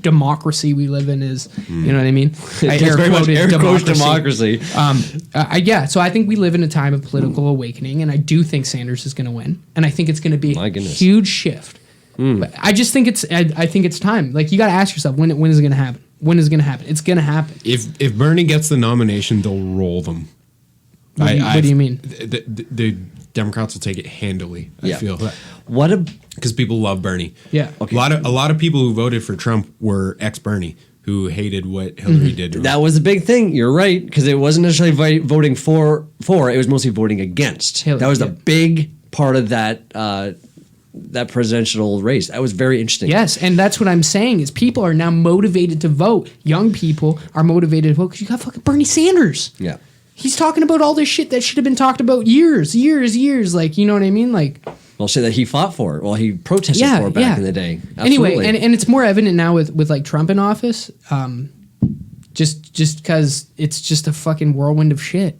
democracy we live in is. You know what I mean? I It's very much air quotes democracy. Yeah, so I think we live in a time of political awakening, and I do think Sanders is going to win, and I think it's going to be My a goodness. huge shift. But I just think I think it's time. Like, you got to ask yourself, when is it going to happen? When is it going to happen? It's going to happen. If Bernie gets the nomination, they'll roll them. What do you mean? The Democrats will take it handily. Yeah. I feel What a because people love Bernie. Yeah. Okay. A lot of people who voted for Trump were ex-Bernie who hated what Hillary did to him. that was the big thing. You're right, because it wasn't necessarily voting for. It was mostly voting against. Hillary, That was the yeah. big part of that presidential race. That was very interesting. Yes, and that's what I'm saying is people are now motivated to vote. Young people are motivated to vote because you got fucking Bernie Sanders. Yeah. He's talking about all this shit that should have been talked about years. Like, you know what I mean? Like, Well, say that he fought for it. Well, he protested yeah, for it back yeah. in the day. Anyway, Absolutely. and it's more evident now with like Trump in office, just because it's just a fucking whirlwind of shit.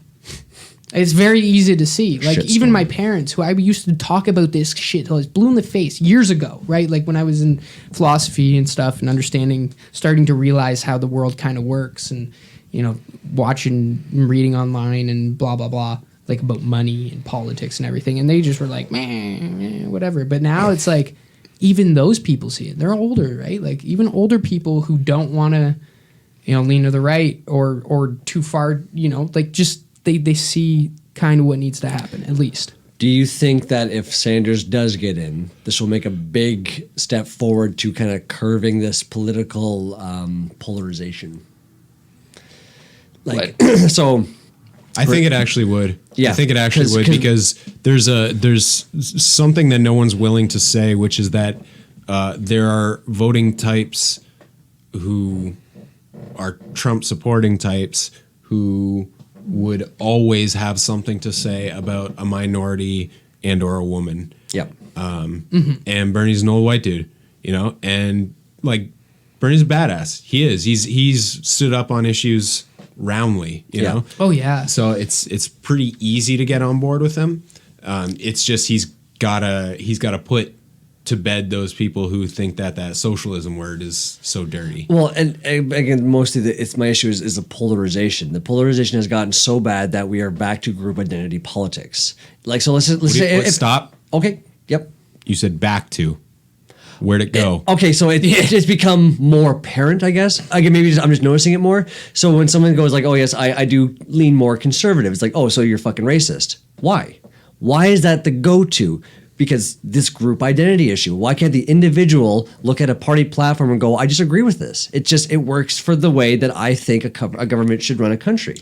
It's very easy to see. Like, Shitstorm. even my parents, who I used to talk about this shit till I was blue in the face years ago, right? Like, when I was in philosophy and stuff and starting to realize how the world kind of works and, you know, watching and reading online and blah, blah, blah, like about money and politics and everything. And they just were like, meh, whatever. But now it's like, even those people see it. They're older, right? Like, even older people who don't want to, you know, lean to the right or too far, you know, like, just they see kind of what needs to happen, at least. Do you think that if Sanders does get in, this will make a big step forward to kind of curving this political polarization? Like, so I think it actually would. Yeah, I think it actually 'cause- would because there's something that no one's willing to say, which is that there are voting types who are Trump supporting types who would always have something to say about a minority and or a woman. yep. And Bernie's an old white dude, you know, and like Bernie's a badass. He is. He's stood up on issues roundly, you Yeah. know. Oh, yeah. So it's pretty easy to get on board with him. It's just he's gotta put to bed those people who think that socialism word is so dirty. Well, and again, mostly it's my issue is the polarization. The polarization has gotten so bad that we are back to group identity politics. Like, so let's say Let's stop. Okay. Yep. You said back to. Where'd it go? Okay, so it's become more apparent, I guess. Again, maybe I'm just noticing it more. So when someone goes like, "Oh yes, I do lean more conservative," it's like, "Oh, so you're fucking racist." Why? Why is that the go-to? Because this group identity issue. Why can't the individual look at a party platform and go, "I disagree with this"? It works for the way that I think a government should run a country.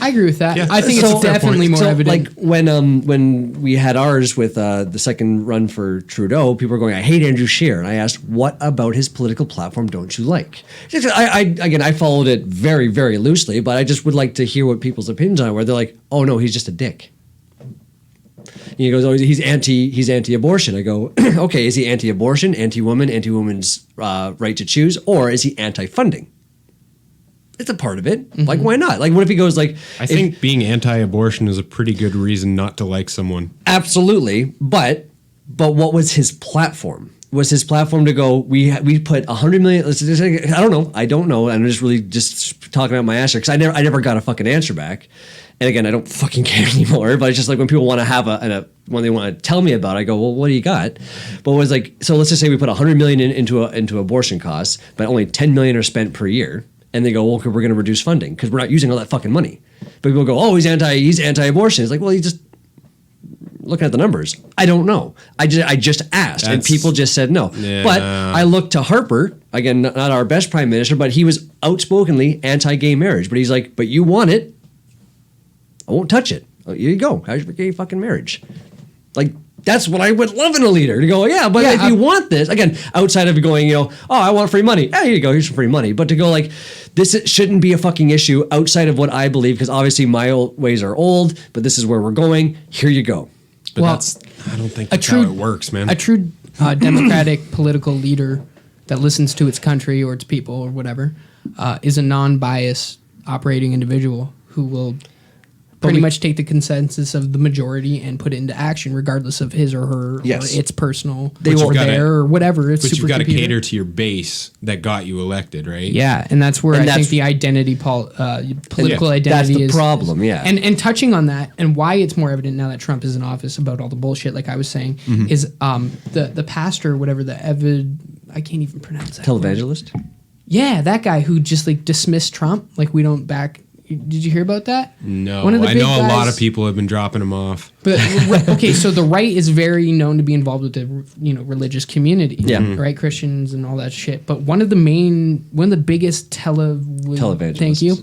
I agree with that. Yeah, I think that's it's a fair definitely point. more So, evident. like when we had ours with the second run for Trudeau, people were going, "I hate Andrew Scheer," and I asked, "What about his political platform don't you like?" I followed it very, very loosely, but I just would like to hear what people's opinions are. Where they're like, "Oh no, he's just a dick." He goes, "Oh, he's anti-abortion." I go, "Okay, is he anti-abortion, anti-woman, anti-woman's right to choose, or is he anti-funding?" It's a part of it. Mm-hmm. Like, why not? Like, what if he goes like, I think being anti-abortion is a pretty good reason not to like someone. absolutely, but what was his platform? Was his platform to go, we put 100 million, I don't know. I'm just really just talking about my answer because I never got a fucking answer back. And again, I don't fucking care anymore, but it's just like when people want to have when they want to tell me about it, I go, well, what do you got? But it was like, so let's just say we put 100 million into abortion costs, but only 10 million are spent per year. And they go, well, we're going to reduce funding because we're not using all that fucking money. But people go, oh, he's anti-abortion. It's like, well, looking at the numbers. I don't know. I just asked, and people just said no. Yeah. But I looked to Harper, again, not our best prime minister, but he was outspokenly anti-gay marriage. But he's like, but you want it, I won't touch it. Here you go. How's your gay fucking marriage? Like, that's what I would love in a leader, to go, yeah, but if you want this, again, outside of going, oh, I want free money. Here you go, here's some free money. But to go like, this shouldn't be a fucking issue outside of what I believe, because obviously my old ways are old, but this is where we're going. Here you go. But I don't think that's how it works, man. A true democratic political leader that listens to its country or its people or whatever is a non-biased operating individual who will pretty much take the consensus of the majority and put it into action, regardless of his or her or its personal or whatever. It's but you've got to cater to your base that got you elected, right? Yeah, and that's where I think the political identity is the problem. Yeah, and touching on that and why it's more evident now that Trump is in office about all the bullshit, like I was saying, is the pastor, or whatever, I can't even pronounce that. Televangelist. Yeah, that guy who just like dismissed Trump, like we don't back. Did you hear about that? No, I know a lot of people have been dropping him off. But okay, so the right is very known to be involved with the religious community, right? Christians and all that shit. But one of the biggest televangelists, thank you,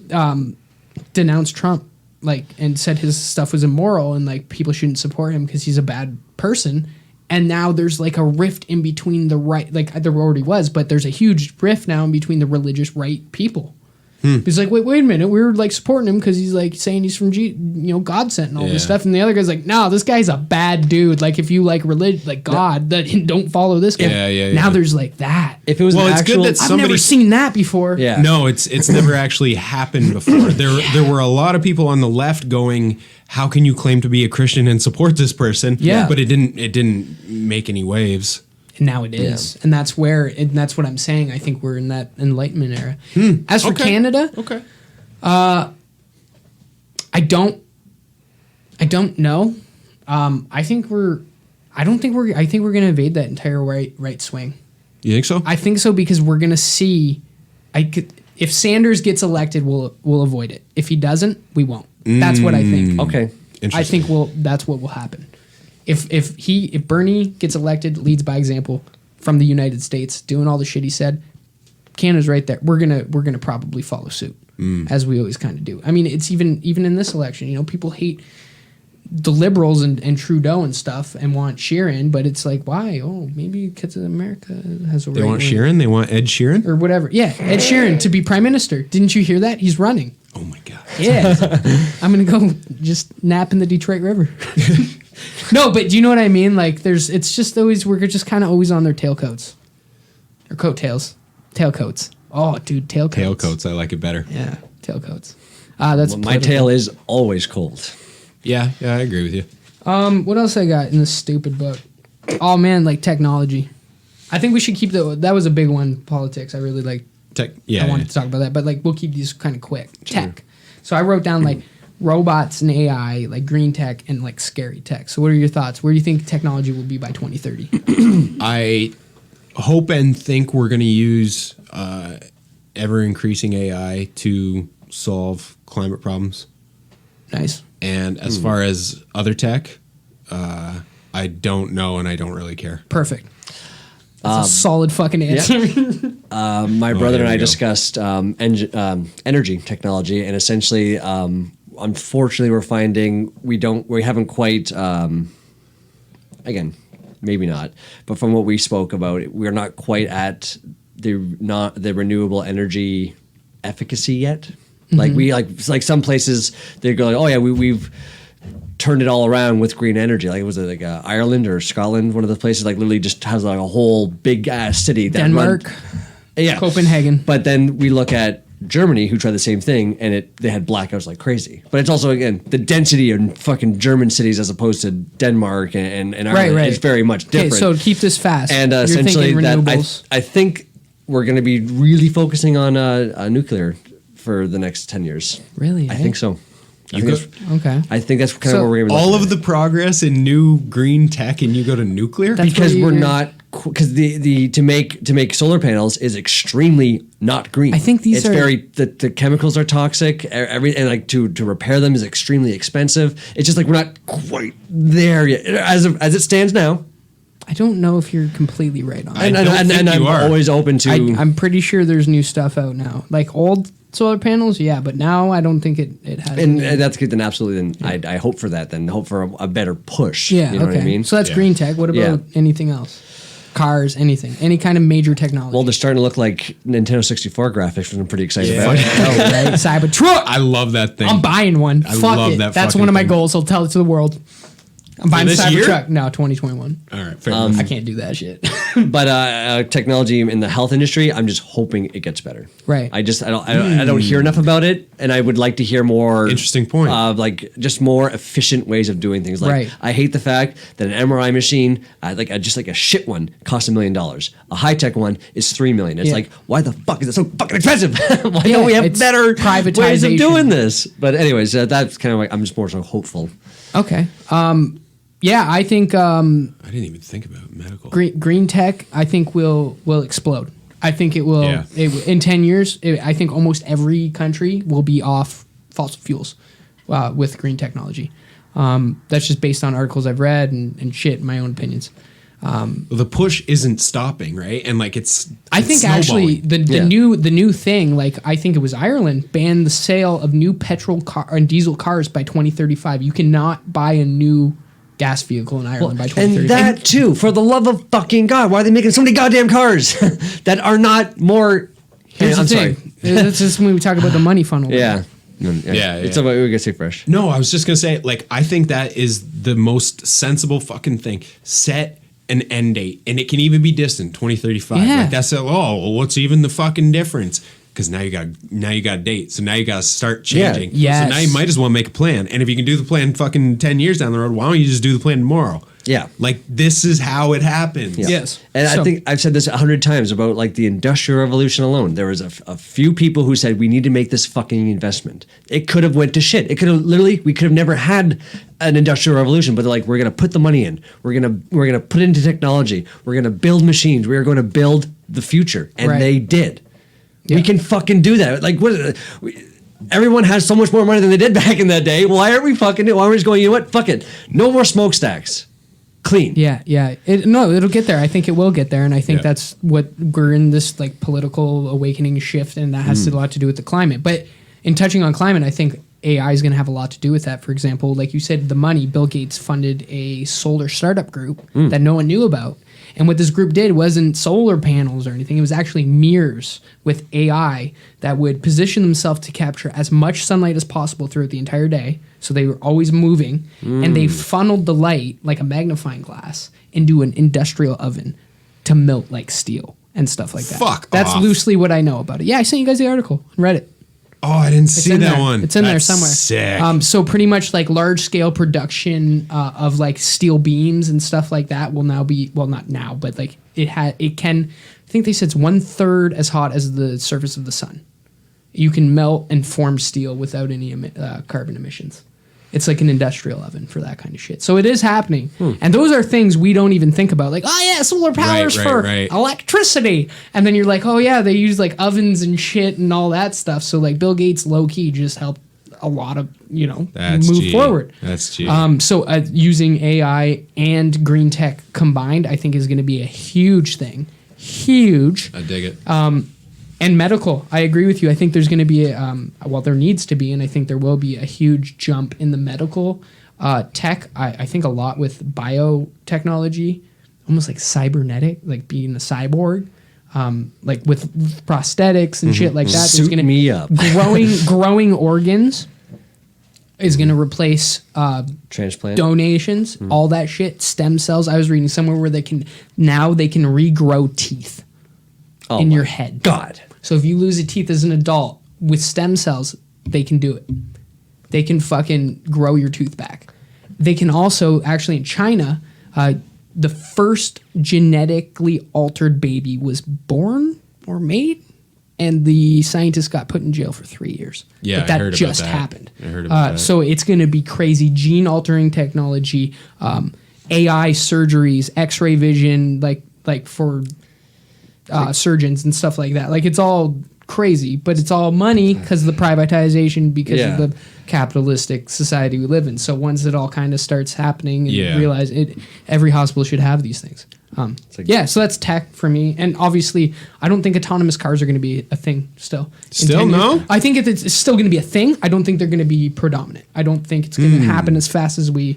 denounced Trump, like, and said his stuff was immoral and like people shouldn't support him because he's a bad person. And now there's like a rift in between the right, like there already was, but there's a huge rift now in between the religious right people. He's like, wait a minute. We were like supporting him because he's like saying he's from God sent and all this stuff. And the other guy's like, no, this guy's a bad dude. Like if you like religion, like God, that don't follow this guy. Now there's like that. If it was it's good that I've never seen that before. Yeah. No, it's never actually happened before. There were a lot of people on the left going, how can you claim to be a Christian and support this person? Yeah. But it didn't make any waves. And now it is, and that's what I'm saying. I think we're in that Enlightenment era. As for Canada, I don't know. I think we're going to invade that entire right swing. You think so? I think so because we're going to see. If Sanders gets elected, we'll avoid it. If he doesn't, we won't. That's what I think. Okay, I think that's what will happen. If Bernie gets elected, leads by example from the United States, doing all the shit he said, Canada's right there. We're gonna probably follow suit, as we always kind of do. I mean, it's even in this election, people hate the Liberals and Trudeau and stuff and want Sheeran, but it's like, why? Oh, maybe because America has a right. They want Sheeran? They want Ed Sheeran? Or whatever. Yeah, Ed Sheeran to be prime minister. Didn't you hear that? He's running. Oh my God. Yeah. I'm going to go just nap in the Detroit River. No, but do you know what I mean? Like, it's just always, we're just kind of always on their tailcoats. Or coattails. Tailcoats. Oh, dude, tailcoats. Tailcoats, I like it better. Yeah, tailcoats. That's my tail is always cold. Yeah, I agree with you. What else I got in this stupid book? Oh, man, like technology. I think we should keep that was a big one, politics. I really like. Tech, yeah. I wanted to talk about that, but like we'll keep these kind of quick. Sure. Tech. So I wrote down like robots and AI, like green tech and like scary tech. So what are your thoughts? Where do you think technology will be by 2030? I hope and think we're going to use ever increasing AI to solve climate problems. Nice. And as far as other tech, I don't know and I don't really care. Perfect. That's a solid fucking answer. Yeah. My brother and I discussed energy technology, and essentially, unfortunately, we're finding we haven't quite. Again, maybe not, but from what we spoke about, we're not quite at the renewable energy efficacy yet. Mm-hmm. Like some places they go, oh yeah, we've turned it all around with green energy. Like was it like Ireland or Scotland? One of the places like literally just has like a whole big ass city. Denmark, Copenhagen. But then we look at Germany, who tried the same thing, and they had blackouts like crazy. But it's also again the density in fucking German cities as opposed to Denmark and Ireland is very much different. Okay, so keep this fast. And essentially, that I think we're going to be really focusing on nuclear for the next 10 years. Really? I think so. Okay. I think that's kind So of where we're going to All of the progress in new green tech, and you go to nuclear. That's because where we're you're- not because the to make solar panels is extremely not green. I think these it's are- very the chemicals are toxic. And like to repair them is extremely expensive. It's just like we're not quite there yet as it stands now. I don't know if you're completely right on that. I don't think I'm you are. always open to. I'm pretty sure there's new stuff out now. Like old solar panels, yeah, but now I don't think it has. and any. that's good. Then absolutely. Then I hope for that. Then hope for a better push. Yeah, you know okay. what I mean. So that's Yeah. green tech. What about Yeah. anything else? Cars, anything, any kind of major technology. Well, they're starting to look like Nintendo 64 graphics, which I'm pretty excited Yeah. about. oh, right, Cybertruck. I love that thing. I'm buying one. I Fuck love it. that That's fucking one of my thing. goals. I'll tell it to the world. I'm buying this year? Cybertruck. No, 2021. All right, fair enough. I can't do that shit. But technology in the health industry, I'm just hoping it gets better. Right. I don't hear enough about it, and I would like to hear more. Interesting point. Like just more efficient ways of doing things. Like Right. I hate the fact that an MRI machine, just like a shit one, costs $1 million. A high tech one is $3 million. It's Yeah. like, why the fuck is it so fucking expensive? Why Yeah, don't we have it's better ways of privatization. doing this? But anyways, that's kind of like I'm just more so hopeful. Okay. Yeah, I think I didn't even think about medical. green tech. I think will explode. I think it will. Yeah. In 10 years, I think almost every country will be off fossil fuels with green technology. That's just based on articles I've read and shit. My own opinions. Well, the push isn't stopping, right? And like I think actually Yeah. the new thing, like I think it was Ireland, banned the sale of new petrol car and diesel cars by 2035. You cannot buy a new gas vehicle in Ireland by 2035. And that too, for the love of fucking God, why are they making so many goddamn cars that are not more? Here's I'm the thing. sorry. That's just when we talk about the money funnel. Yeah. Yeah, It's yeah. about we gotta say fresh. No, I was just gonna say, like, I think that is the most sensible fucking thing. Set an end date, and it can even be distant, 2035. Yeah. Like that's well, what's even the fucking difference? Because now you got a date, so now you got to start changing. Yeah. So now you might as well make a plan, and if you can do the plan fucking 10 years down the road, why don't you just do the plan tomorrow? Yeah. Like this is how it happens. Yeah. Yes. And So- I think I've said this 100 times about like the Industrial Revolution alone. There was a few people who said we need to make this fucking investment. It could have went to shit. It could have we could have never had an Industrial Revolution. But they're like, we're gonna put the money in. We're gonna put it into technology. We're gonna build machines. We are going to build the future, and Right. they did. Yeah. We can fucking do that. Like everyone has so much more money than they did back in that day. Why aren't we fucking? Why aren't we just going? You know what? Fuck it. No more smokestacks. Clean. Yeah, yeah. It'll get there. I think it will get there, and I think Yeah. that's what we're in this like political awakening shift, and that has a lot to do with the climate. But in touching on climate, I think AI is going to have a lot to do with that. For example, like you said, the money. Bill Gates funded a solar startup group that no one knew about. And what this group did wasn't solar panels or anything. It was actually mirrors with AI that would position themselves to capture as much sunlight as possible throughout the entire day. So they were always moving. And they funneled the light like a magnifying glass into an industrial oven to melt like steel and stuff like that. Fuck That's off. loosely what I know about it. Yeah, I sent you guys the article and read it. Oh, I didn't It's see in that there. one. It's in there That's somewhere. Sick. So pretty much like large scale production of like steel beams and stuff like that will now be not now, but like it can. I think they said it's 1/3 as hot as the surface of the sun. You can melt and form steel without any carbon emissions. It's like an industrial oven for that kind of shit. So it is happening. And those are things we don't even think about. Like, oh yeah, solar power's Right, for right. electricity. And then you're like, oh yeah, they use like ovens and shit and all that stuff. So like Bill Gates low key just helped a lot of, That's move G. forward. That's G. So using AI and green tech combined, I think is going to be a huge thing. Huge. I dig it. And medical, I agree with you. I think there's going to be, there needs to be, and I think there will be a huge jump in the medical tech. I think a lot with biotechnology, almost like cybernetic, like being a cyborg, like with prosthetics and shit like that. There's Suit gonna, me up. growing organs is going to replace Transplant. donations, all that shit, stem cells. I was reading somewhere where they can regrow teeth Oh in my your head. God. So if you lose a tooth as an adult with stem cells, they can do it. They can fucking grow your tooth back. They can also, actually in China, the first genetically altered baby was born or made and the scientist got put in jail for 3 years. Yeah, but that I heard about just that. happened. I heard about that. So it's going to be crazy. Gene altering technology, AI surgeries, X-ray vision, like for surgeons and stuff like that. Like it's all crazy, but it's all money because of the privatization, because of the capitalistic society we live in. So once it all kind of starts happening and realize it, every hospital should have these things. So that's tech for me. And obviously, I don't think autonomous cars are going to be a thing still. Still, no? I think it's still going to be a thing. I don't think they're going to be predominant. I don't think it's going to happen as fast as we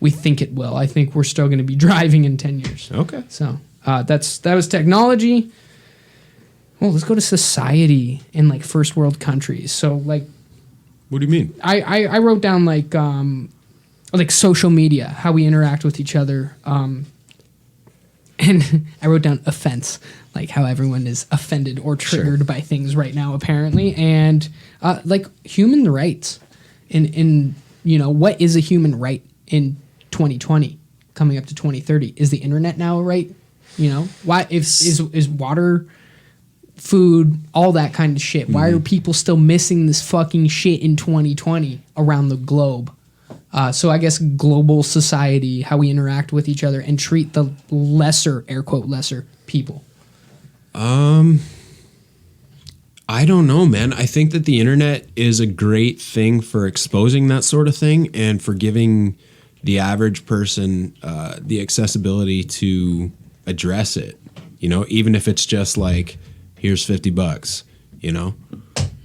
think it will. I think we're still going to be driving in 10 years. Okay. So that was technology. Well, let's go to society in like first world countries. So like, what do you mean? I wrote down like social media, how we interact with each other. And I wrote down offense, like how everyone is offended or triggered by things right now, apparently. And like human rights in what is a human right in 2020 coming up to 2030? Is the internet now a right? Why is water, food, all that kind of shit? Why are people still missing this fucking shit in 2020 around the globe? So I guess global society, how we interact with each other and treat the lesser, air quote, lesser people. I don't know, man. I think that the internet is a great thing for exposing that sort of thing and for giving the average person the accessibility to address it. Even if it's just like, here's $50,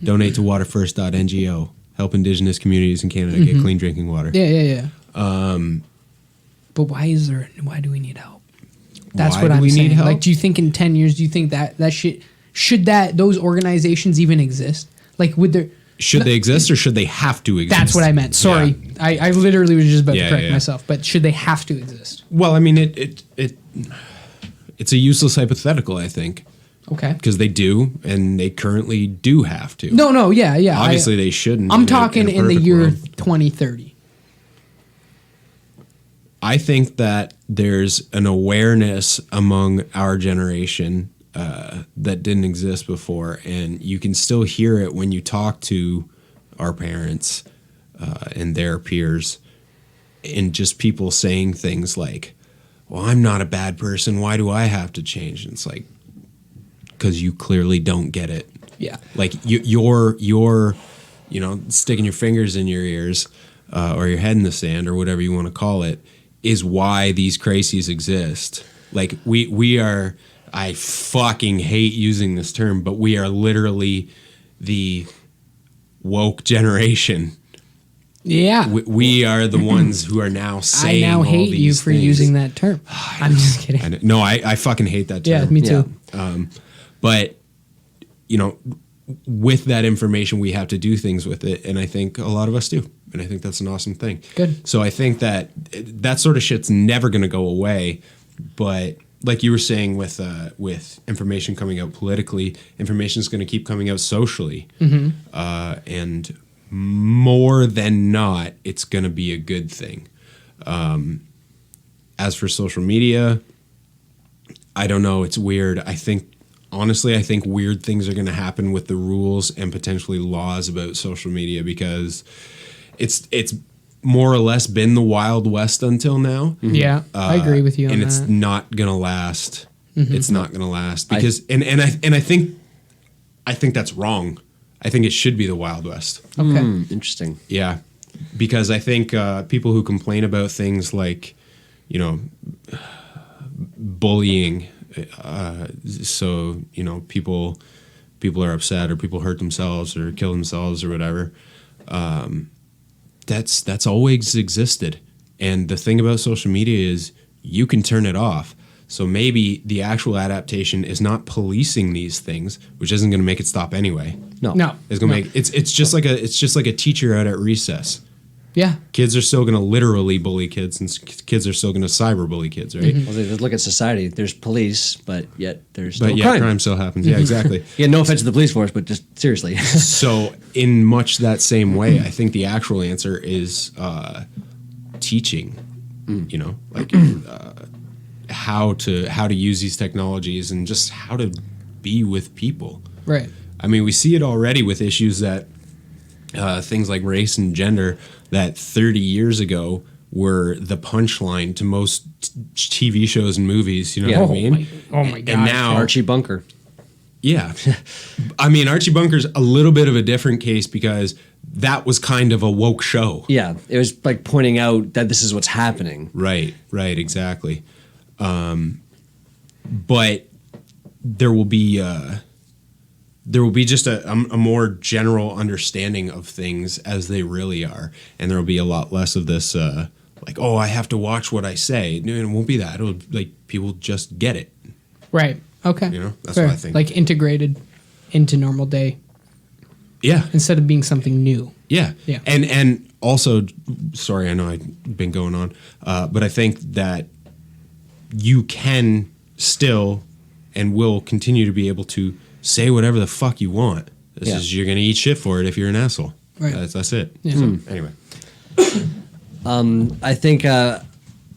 donate to waterfirst.ngo. Help Indigenous communities in Canada get clean drinking water. Yeah. But why do we need help? That's Why what do I'm we saying. need help? Like, do you think in 10 years, do you think that shit, should those organizations even exist? Like, Should they exist or should they have to exist? That's what I meant. Sorry. Yeah. I literally was just about to correct yeah. myself. But should they have to exist? Well, I mean, it's a useless hypothetical, I think. Okay. Because they do, and they currently do have to. No, yeah. Obviously, they shouldn't. I'm talking in the year world. 2030. I think that there's an awareness among our generation that didn't exist before, and you can still hear it when you talk to our parents and their peers, and just people saying things like, well, I'm not a bad person. Why do I have to change? And it's like, because you clearly don't get it. Yeah. Like you're sticking your fingers in your ears or your head in the sand or whatever you want to call it is why these crises exist. Like we are, I fucking hate using this term, but we are literally the woke generation. Yeah. We are the ones who are now saying I now all hate you these for things. using that term. I'm just kidding. No, I fucking hate that term. Yeah, me too. But, with that information, we have to do things with it. And I think a lot of us do. And I think that's an awesome thing. Good. So I think that sort of shit's never going to go away. But like you were saying with information coming out politically, information is going to keep coming out socially. And more than not, it's going to be a good thing. As for social media, I don't know. It's weird. I think weird things are going to happen with the rules and potentially laws about social media because it's more or less been the Wild West until now. Yeah, I agree with you on and that. it's not going to last. It's not going to last because I think that's wrong. I think it should be the Wild West. Okay. Interesting. Yeah, because I think people who complain about things like, bullying, so people are upset or people hurt themselves or kill themselves or whatever. That's always existed, and the thing about social media is you can turn it off. So maybe the actual adaptation is not policing these things, which isn't going to make it stop anyway. No. It's going to make it's just like a teacher out at recess. Yeah. Kids are still going to literally bully kids, and kids are still going to cyberbully kids, right? Well, they just look at society. There's police, but yet there's still crime still happens. Yeah, exactly. Yeah, no offense to the police force, but just seriously. So in much that same way, I think the actual answer is teaching. How to use these technologies and just how to be with people. Right. I mean, we see it already with issues that things like race and gender that 30 years ago were the punchline to most TV shows and movies. You know what I mean? Oh my god! And now Archie Bunker. Yeah. I mean, Archie Bunker's a little bit of a different case because that was kind of a woke show. Yeah, it was like pointing out that this is what's happening. Right, exactly. But there will be just a more general understanding of things as they really are, and there will be a lot less of this like, oh, I have to watch what I say. No, it won't be that. It'll like people just get it. Right. Okay. You know, that's Fair. what I think. Like integrated into normal day Yeah. instead of being something new. Yeah. Yeah. And also, sorry, I know I've been going on, but I think that you can still and will continue to be able to say whatever the fuck you want. This Yeah. is, you're going to eat shit for it if you're an asshole. Right. That's it. Yeah. So, anyway. I think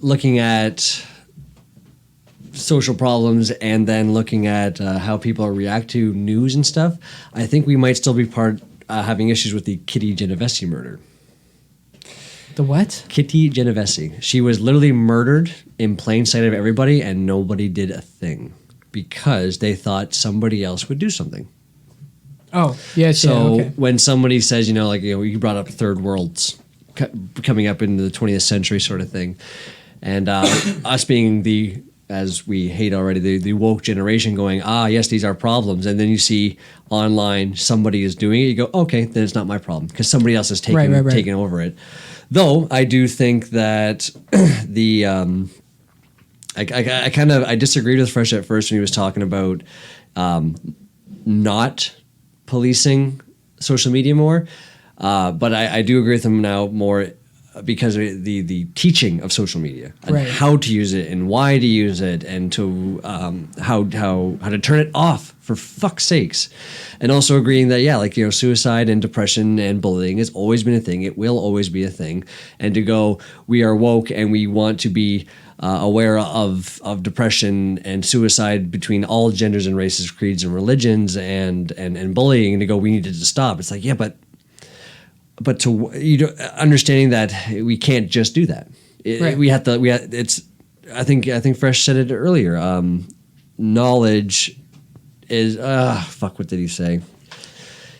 looking at social problems and then looking at how people react to news and stuff, I think we might still be having issues with the Kitty Genovese murder. The what? Kitty Genovese. She was literally murdered in plain sight of everybody, and nobody did a thing because they thought somebody else would do something. Oh, yes. So yeah, okay. when somebody says, you brought up third worlds coming up into the 20th century sort of thing, and us being as we hate already, the woke generation going, yes, these are problems. And then you see online somebody is doing it. You go, okay, then it's not my problem because somebody else is taking over it. Though I do think that I disagreed with Fresh at first when he was talking about not policing social media more. But I do agree with him now more because of the teaching of social media and how to use it and why to use it and to how to turn it off for fuck's sakes, and also agreeing that suicide and depression and bullying has always been a thing. It will always be a thing, and to go, we are woke and we want to be aware of depression and suicide between all genders and races, creeds and religions and bullying, and to go, we need to stop. It's like, yeah, but to understanding that we can't just do that. I think Fresh said it earlier. Knowledge is what did he say?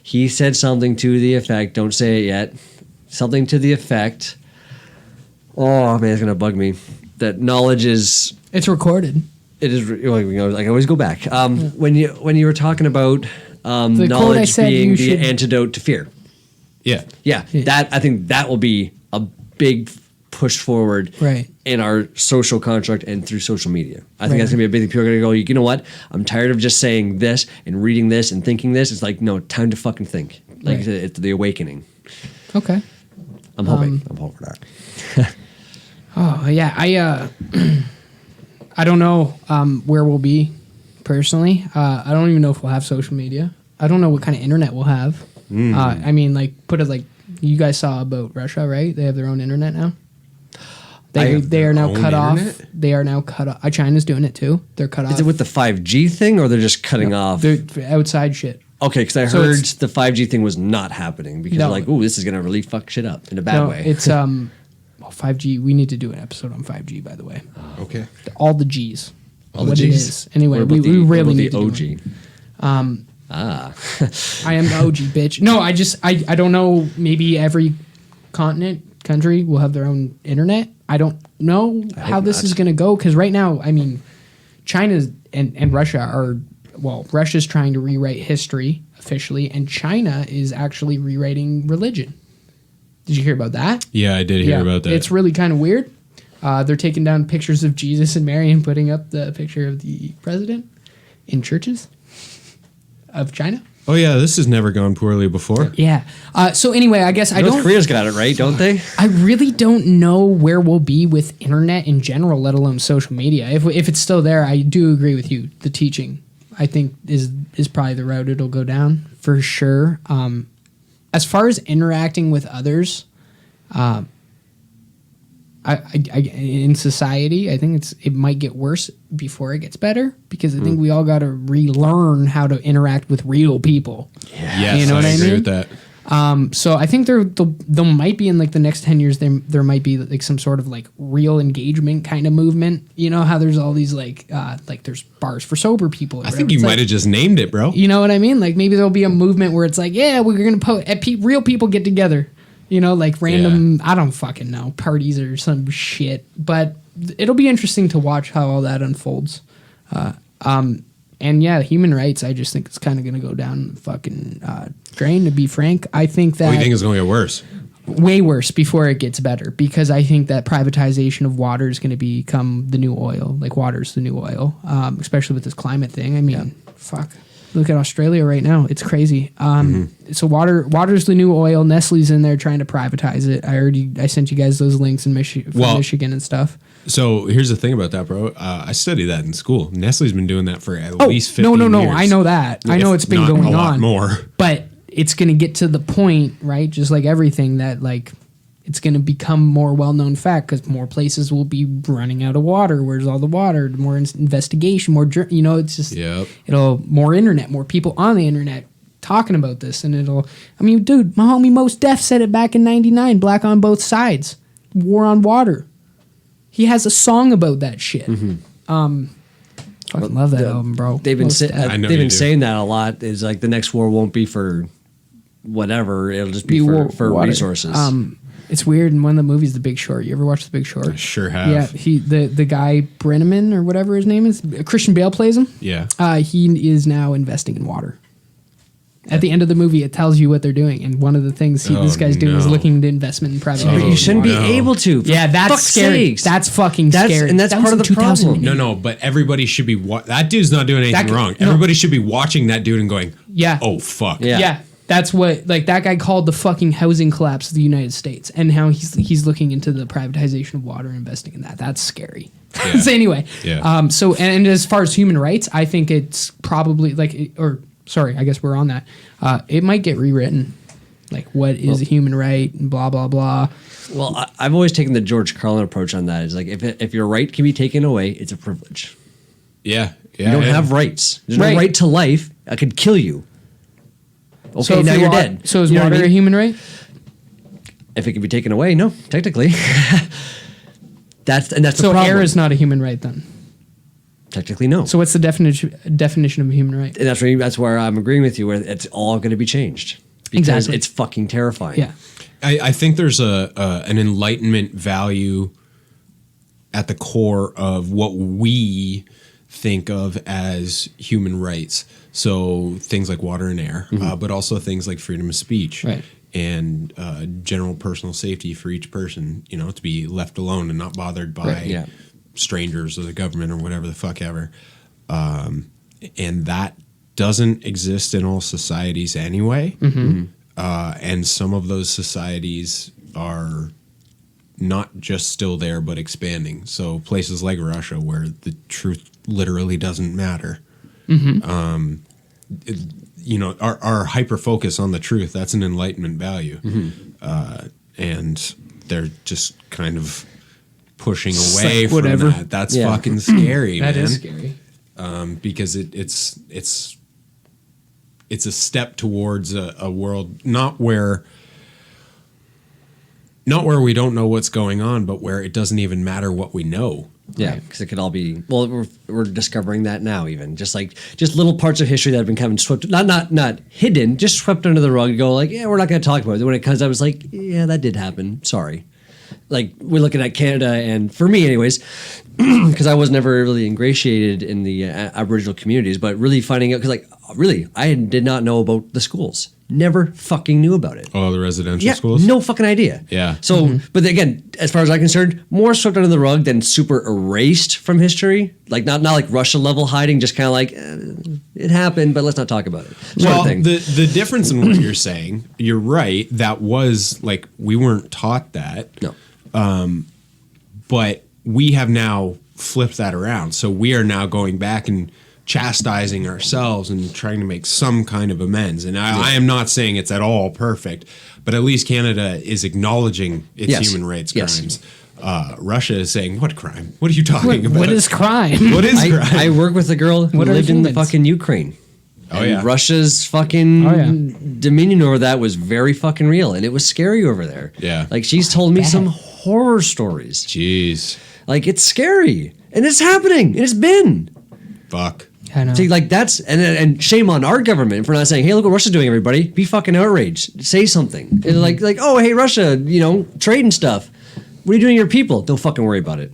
He said something to the effect, don't say it yet. Something to the effect. Oh man, it's gonna bug me. That knowledge is. It's recorded. It is. I always go back. When you were talking about knowledge being the antidote to fear. Yeah. That I think that will be a big push forward in our social construct and through social media. I think that's gonna be a big thing. People are gonna go, you know what? I'm tired of just saying this and reading this and thinking this. It's like, no, time to fucking think. Like it's the awakening. Okay. I'm hoping for that. Oh yeah, I don't know where we'll be personally. I don't even know if we'll have social media. I don't know what kind of internet we'll have. I mean, put it like you guys saw about Russia, right? They have their own internet now. They are now cut off. They are now cut off. China's doing it too. They're cut off. Is it with the 5G thing, or they're just cutting off? They're outside shit. Okay, because I heard the 5G thing was not happening because they're like, ooh, this is gonna really fuck shit up in a bad way. It's 5G. We need to do an episode on 5G, by the way. Okay. All the G's. All the G's. It is. Anyway, we really need to do OG. I am the OG bitch. No, I don't know. Maybe every country will have their own internet. I don't know how this is going to go because right now, I mean, China and Russia are, Russia's trying to rewrite history officially, and China is actually rewriting religion. Did you hear about that? Yeah, I did hear about that. It's really kind of weird. They're taking down pictures of Jesus and Mary and putting up the picture of the president in churches of China. Oh yeah, this has never gone poorly before. Yeah. So anyway, I guess North Korea's got it right, don't they? I really don't know where we'll be with internet in general, let alone social media. If it's still there, I do agree with you. The teaching, I think, is probably the route it'll go down for sure. As far as interacting with others, in society, I think it might get worse before it gets better, because I think we all got to relearn how to interact with real people. Yeah. Yes, You know what I agree mean? with that. So I think there might be in like the next 10 years there might be like some sort of like real engagement kind of movement. You know how there's all these like there's bars for sober people. Or I think whatever. you It's might like, have just named it, bro. you know what I mean? Like maybe there'll be a movement where it's like, yeah, we're gonna real people get together. You know, like random, I don't fucking know, parties or some shit. But it'll be interesting to watch how all that unfolds. And yeah, human rights, I just think it's kind of going to go down the fucking drain, to be frank. I think that... What do you think is going to get worse? Way worse before it gets better, because I think that privatization of water is going to become the new oil. Like water's the new oil, especially with this climate thing. I mean, fuck. Look at Australia right now. It's crazy. So water's the new oil. Nestle's in there trying to privatize it. I sent you guys those links in Michigan and stuff. So here's the thing about that, bro. I studied that in school. Nestle's been doing that for at least 15 no. years. I know that. I know it's been not going a lot on. more. But it's going to get to the point, right? Just like everything, that like it's going to become more well-known fact, because more places will be running out of water. Where's all the water? More investigation, more, it's just, it'll more internet, more people on the internet talking about this. And dude, my homie Mos Def said it back in 99, Black on Both Sides, War on Water. He has a song about that shit. Fucking love that album, bro. They've been saying that a lot. Is like the next war won't be for whatever. It'll just be for resources. It's weird. In one of the movies, The Big Short. You ever watch The Big Short? I sure have. Yeah, the guy Brenneman or whatever his name is, Christian Bale plays him. Yeah. He is now investing in water. At the end of the movie, it tells you what they're doing, and one of the things this guy's doing is looking into investment in private. But you shouldn't be able to. Yeah, that's scary. Sakes. That's fucking scary. And that's part of the problem. No, but everybody should be... that dude's not doing anything wrong. No. Everybody should be watching that dude and going, oh, fuck. Yeah. That's what, like, that guy called the fucking housing collapse of the United States, and how he's looking into the privatization of water and investing in that. That's scary. Yeah. So anyway, yeah. And as far as human rights, I think it's probably I guess we're on that. It might get rewritten. Like, what is a human right and blah, blah, blah. Well, I've always taken the George Carlin approach on that. Is like, if your right can be taken away, it's a privilege. Yeah. You don't have rights. There's no right to life. I could kill you. Okay, so now you're dead. So is water a human right? If it can be taken away, no, technically. that's the problem. So air is not a human right then? Technically, no. So what's the definition of a human right? And that's where I'm agreeing with you, where it's all going to be changed. Because it's fucking terrifying. Yeah. I think there's an enlightenment value at the core of what we think of as human rights. So things like water and air, but also things like freedom of speech and general personal safety for each person, to be left alone and not bothered by strangers or the government or whatever the fuck ever. And that doesn't exist in all societies anyway. And some of those societies are not just still there, but expanding. So places like Russia, where the truth literally doesn't matter. Our hyper focus on the truth, that's an enlightenment value. And they're just kind of pushing away from that. That's fucking scary, man. That is scary. Because it's a step towards a world not where we don't know what's going on, but where it doesn't even matter what we know. Yeah, because it could all be. Well, we're discovering that now, even just little parts of history that have been kind of swept, not hidden, just swept under the rug. And go like, yeah, we're not going to talk about it. When it comes, I was like, yeah, that did happen. Sorry. Like, we're looking at Canada, and for me, anyways, because I was never really ingratiated in the Aboriginal communities, but really finding out, because I did not know about the schools. Never fucking knew about it. Oh, the residential schools? No fucking idea. Yeah. So, but again, as far as I'm concerned, more swept under the rug than super erased from history. Like, not like Russia level hiding, just kind of like, it happened, but let's not talk about it. The difference in what you're saying, you're right, that was, like, we weren't taught that. No. But we have now flipped that around. So we are now going back and chastising ourselves and trying to make some kind of amends. And I am not saying it's at all perfect, but at least Canada is acknowledging its human rights crimes. Russia is saying, "What crime? What are you talking about? What is crime? What is crime?" I work with a girl who What are lived in the humans? fucking Ukraine. Oh, And yeah. Russia's fucking Oh, yeah. dominion over that was very fucking real, and it was scary over there. Yeah. Like she's told me some horror stories. Jeez, Like it's scary, and it's happening, and it's been. fuck. I know. See, like that's and shame on our government for not saying, "Hey, look what Russia's doing, everybody! Be fucking outraged. Say something." And like, oh, hey, Russia, trade and stuff. What are you doing to your people? Don't fucking worry about it.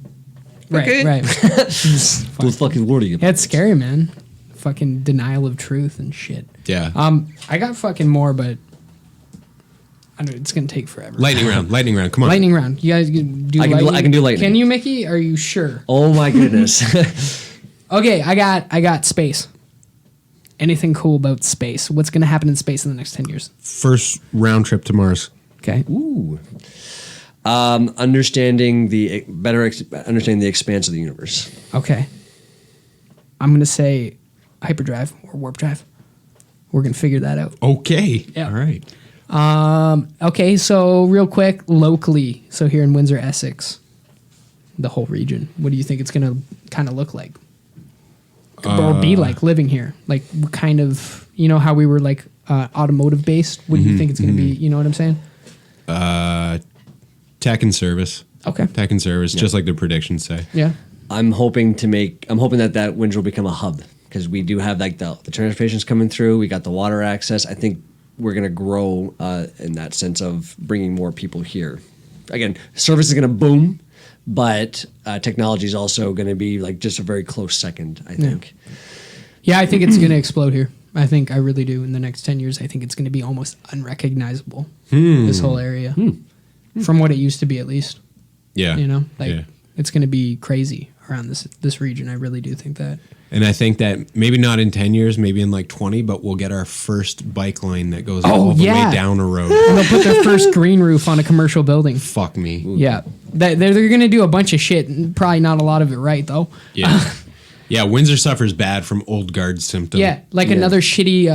Right, Okay. right. Don't fucking worry about Yeah, it's scary, man. Fucking denial of truth and shit. Yeah. I got fucking more, but I don't know, it's gonna take forever. Lightning round. Lightning round. Come on. Lightning round. You guys can do I can do- lightning? I can do lightning. Can you, Mickey? Are you sure? Oh my goodness. Okay, I got space. Anything cool about space? What's gonna happen in space in the next 10 years? First round trip to Mars. Okay. Ooh. Understanding the expanse of the universe. Okay. I'm gonna say hyperdrive or warp drive. We're gonna figure that out. Okay. Yeah. All right. Okay, so real quick, locally, so here in Windsor, Essex, the whole region, what do you think it's gonna kind of look like? Or be like living here? Like what kind of, how we were like automotive based? What do you think it's gonna be? You know what I'm saying? Tech and service. Okay. Tech and service, just like the predictions say. Yeah. I'm hoping that Windsor will become a hub because we do have like the transportation's coming through. We got the water access. I think we're going to grow in that sense of bringing more people here. Again, service is going to boom, but technology is also going to be like just a very close second, I think. Yeah, I think it's gonna explode here. I really do. In the next 10 years, I think it's gonna be almost unrecognizable. This whole area, from what it used to be, at least. Yeah. Yeah. It's gonna be crazy around this region. I really do think that. And I think that maybe not in 10 years, maybe in like 20, but we'll get our first bike line that goes all the way down a road. And they'll put their first green roof on a commercial building. Fuck me. Yeah, they're going to do a bunch of shit, and probably not a lot of it right, though. Yeah. Yeah, Windsor suffers bad from old guard symptoms. Yeah, like another shitty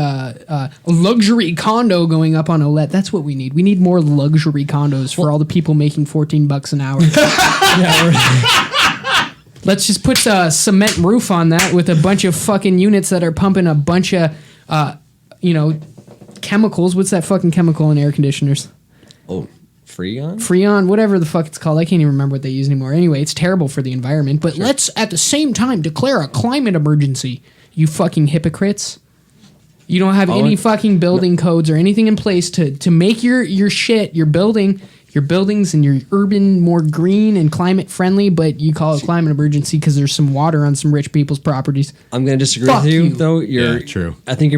luxury condo going up on Olette. That's what we need. We need more luxury condos for all the people making $14 an hour. Let's just put a cement roof on that with a bunch of fucking units that are pumping a bunch of, chemicals. What's that fucking chemical in air conditioners? Oh, Freon? Freon, whatever the fuck it's called. I can't even remember what they use anymore. Anyway, it's terrible for the environment. But let's, at the same time, declare a climate emergency. You fucking hypocrites. You don't have any fucking building codes or anything in place to make your shit, your buildings and your urban more green and climate friendly, but you call it climate emergency because there's some water on some rich people's properties. I'm going to disagree Fuck with you, you. though. Yeah, true. I think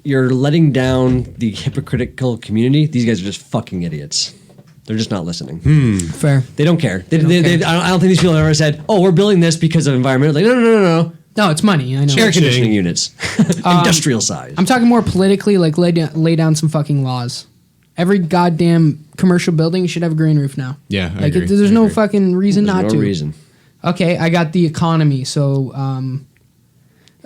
you're letting down the hypocritical community. These guys are just fucking idiots. They're just not listening. Fair. They don't care. They, don't care. I don't think these people have ever said, "Oh, we're building this because of environment." Like, no. No, it's money. I know. Air conditioning units, industrial size. I'm talking more politically, like lay down some fucking laws. Every goddamn commercial building should have a green roof now. Yeah, I like agree. there's I no agree. fucking reason There's not no to. reason. Okay, I got the economy. So,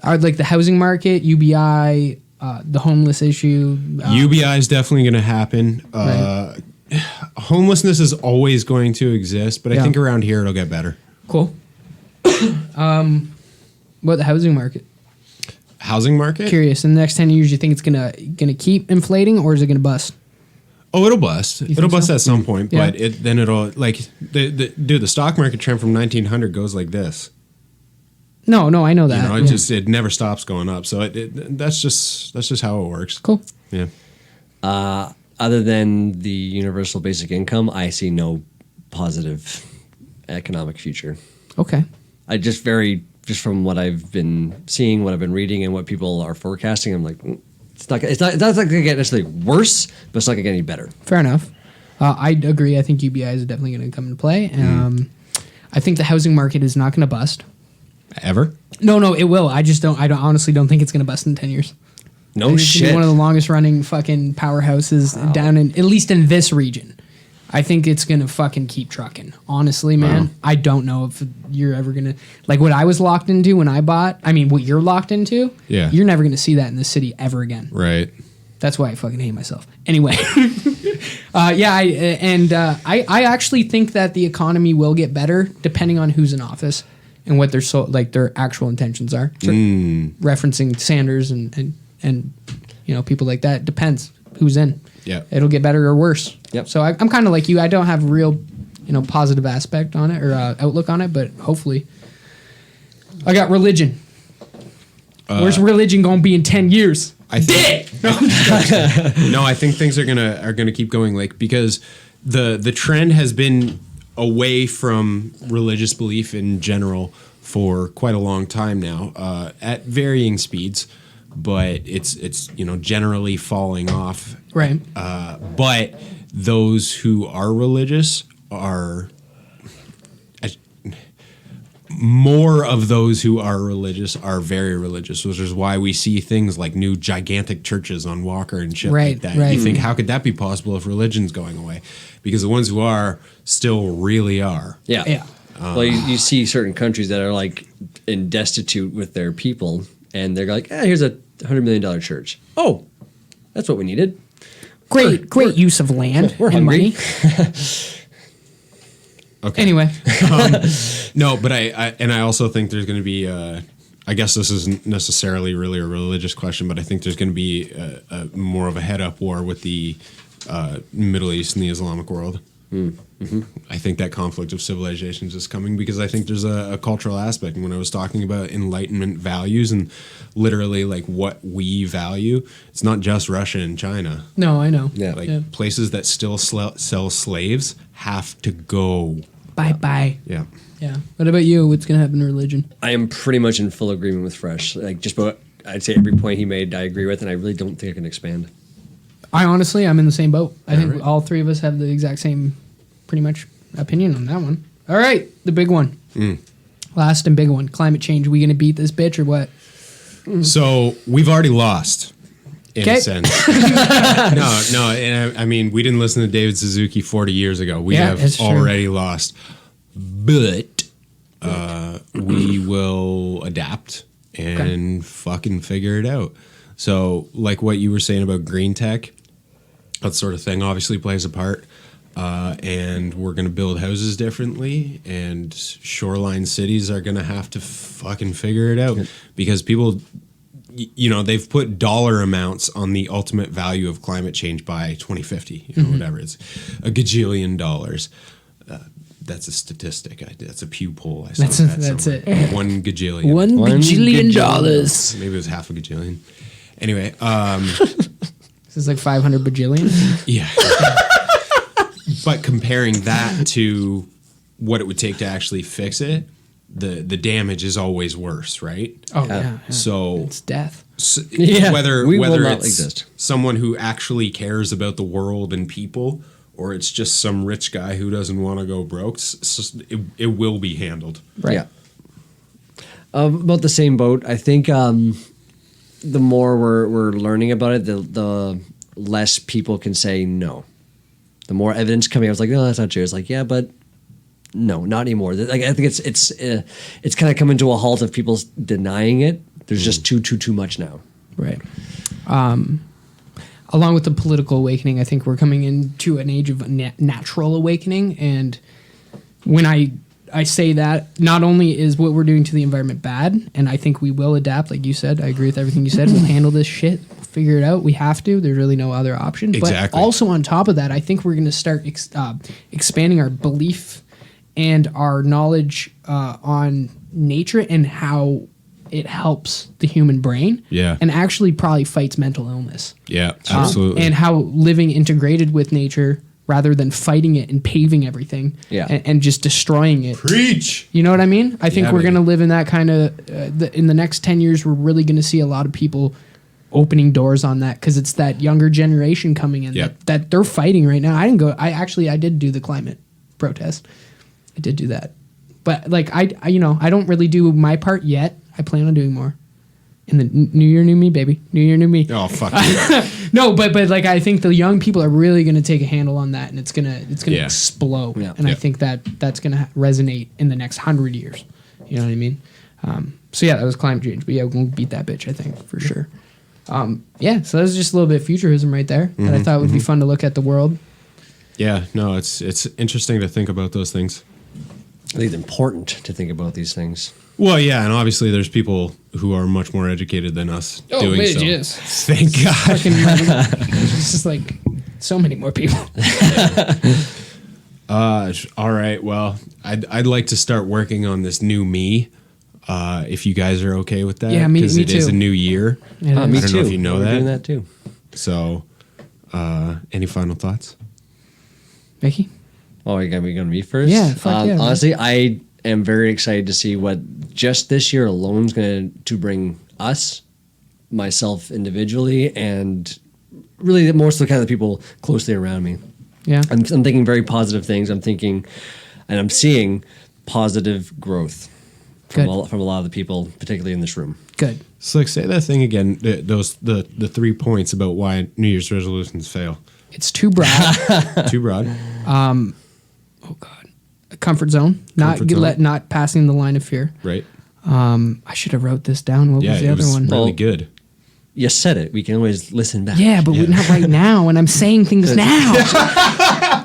are like the housing market, UBI, the homeless issue. UBI is definitely going to happen. Right. Homelessness is always going to exist, but I Yeah. think around here it'll get better. Cool. What the housing market? Housing market? Curious. In the next 10 years, you think it's gonna keep inflating, or is it gonna bust? Oh, it'll bust. It'll think bust so? at some point, Yeah. but then it'll like the stock market trend from 1900 goes like this. No, I know that. It Yeah. it never stops going up. So that's just how it works. Cool. Yeah. Other than the universal basic income, I see no positive economic future. Okay. I just from what I've been seeing, what I've been reading, and what people are forecasting, I'm like, it's not going to get necessarily worse, but it's not going to get any better. Fair enough. I agree. I think UBI is definitely going to come into play. I think the housing market is not going to bust. Ever? No, it will. I honestly don't think it's going to bust in 10 years. I No think it's gonna be shit. one of the longest running fucking powerhouses down in, at least in this region. I think it's going to fucking keep trucking. Honestly, man, I don't know if you're ever going to, like what I was locked into when I bought, what you're locked into, Yeah. you're never going to see that in this city ever again. Right. That's why I fucking hate myself. Anyway, I actually think that the economy will get better depending on who's in office and what their actual intentions are. Referencing Sanders and people like that. Depends who's in. Yeah, it'll get better or worse. Yep. So I'm kind of like you. I don't have real positive aspect on it or outlook on it, but hopefully, I got religion. Where's religion going to be in 10 years? I think no, I think things are gonna keep going, like, because the trend has been away from religious belief in general for quite a long time now, at varying speeds, but it's generally falling off. Right. But those who are religious are more of those who are religious are very religious, which is why we see things like new gigantic churches on Walker and shit like that. Right. You think, how could that be possible if religion's going away? Because the ones who are still really are. Yeah. Yeah. Well, you see certain countries that are like in destitute with their people, and they're like, here's a $100 million church. Oh, that's what we needed. Great use of land We're and hungry. money. Okay. Anyway. No, but I also think there's going to be, I guess this isn't necessarily really a religious question, but I think there's going to be a more of a head-up war with the Middle East and the Islamic world. Mm-hmm. I think that conflict of civilizations is coming because I think there's a cultural aspect. And when I was talking about Enlightenment values and literally like what we value, it's not just Russia and China. No, I know. Yeah. Like places that still sell slaves have to go. Bye. Yeah. Yeah. What about you? What's going to happen to religion? I am pretty much in full agreement with Fresh. Like just about, I'd say every point he made, I agree with, and I really don't think I can expand. I'm in the same boat. I think all three of us have the exact same, pretty much, opinion on that one. All right, the big one. Last and big one. Climate change. We going to beat this bitch or what? So we've already lost, in a sense. No. And I mean, we didn't listen to David Suzuki 40 years ago. We have already lost. But we will adapt and fucking figure it out. So, like what you were saying about green tech, that sort of thing obviously plays a part. And we're going to build houses differently, and shoreline cities are going to have to fucking figure it out because people, they've put dollar amounts on the ultimate value of climate change by 2050, whatever. It's a gajillion dollars. That's a statistic. That's a Pew poll. I saw That's it. 1 gajillion. $1 gajillion dollars. Maybe it was half a gajillion. Anyway, This is like 500 bajillion. yeah. But comparing that to what it would take to actually fix it, the damage is always worse, right? Oh yeah. So it's death. Whether we will not it's exist. Someone who actually cares about the world and people, or it's just some rich guy who doesn't want to go broke, it will be handled. Right. Yeah. About the same boat. I think the more we're learning about it, the less people can say no. The more evidence coming, I was like, no, that's not true. It's like, yeah, but no, not anymore. Like, I think it's kind of coming to a halt of people denying it. There's just too much now. Right. Along with the political awakening, I think we're coming into an age of natural awakening. And when I say that, not only is what we're doing to the environment bad, and I think we will adapt, like you said. I agree with everything you said. We'll handle this shit. We'll figure it out. We have to. There's really no other option. Exactly. But also on top of that, I think we're going to start expanding our belief and our knowledge on nature and how it helps the human brain. Yeah. And actually probably fights mental illness. Yeah, absolutely. And how living integrated with nature rather than fighting it and paving everything and just destroying it. Preach. You know what I mean? I think Yeah, we're man. going to live in that kind of, in the next 10 years, we're really going to see a lot of people opening doors on that because it's that younger generation coming in that they're fighting right now. I did do the climate protest. I did do that. But like, I don't really do my part yet. I plan on doing more. In the new year, new me, baby. New year, new me. Oh, fuck you. No, but like I think the young people are really going to take a handle on that, and it's gonna explode. Yeah. And I think that's gonna resonate in the next 100 years. You know what I mean? So yeah, that was climate change. But yeah, we're gonna beat that bitch. I think for sure. Yeah, so that was just a little bit of futurism right there that I thought would be fun to look at the world. Yeah, no, it's interesting to think about those things. I think it's important to think about these things. Well, yeah, and obviously there's people who are much more educated than us doing so. Yes. Thank God. It's just like so many more people. All right. Well, I'd like to start working on this new me. If you guys are okay with that, Yeah, me it is too. a new year. It Me is. I don't too. know if you know We're that. doing that too. So, any final thoughts? Mickey? Oh, we going to me first? Yeah, fuck yeah, man. Honestly, I am very excited to see what just this year alone is going to bring us, myself individually, and really most of the kind of people closely around me. Yeah. I'm thinking very positive things. I'm thinking, and I'm seeing positive growth from Good. from a lot of the people, particularly in this room. Good. Slick, say that thing again. The 3 points about why New Year's resolutions fail. It's too broad. Too broad. Oh God. A comfort zone. Comfort zone. Not passing the line of fear. Right. I should have wrote this down. What Yeah, was the it other was one? really Well, good. You said it. We can always listen back. Yeah, but Yeah. not right now. And I'm saying things now.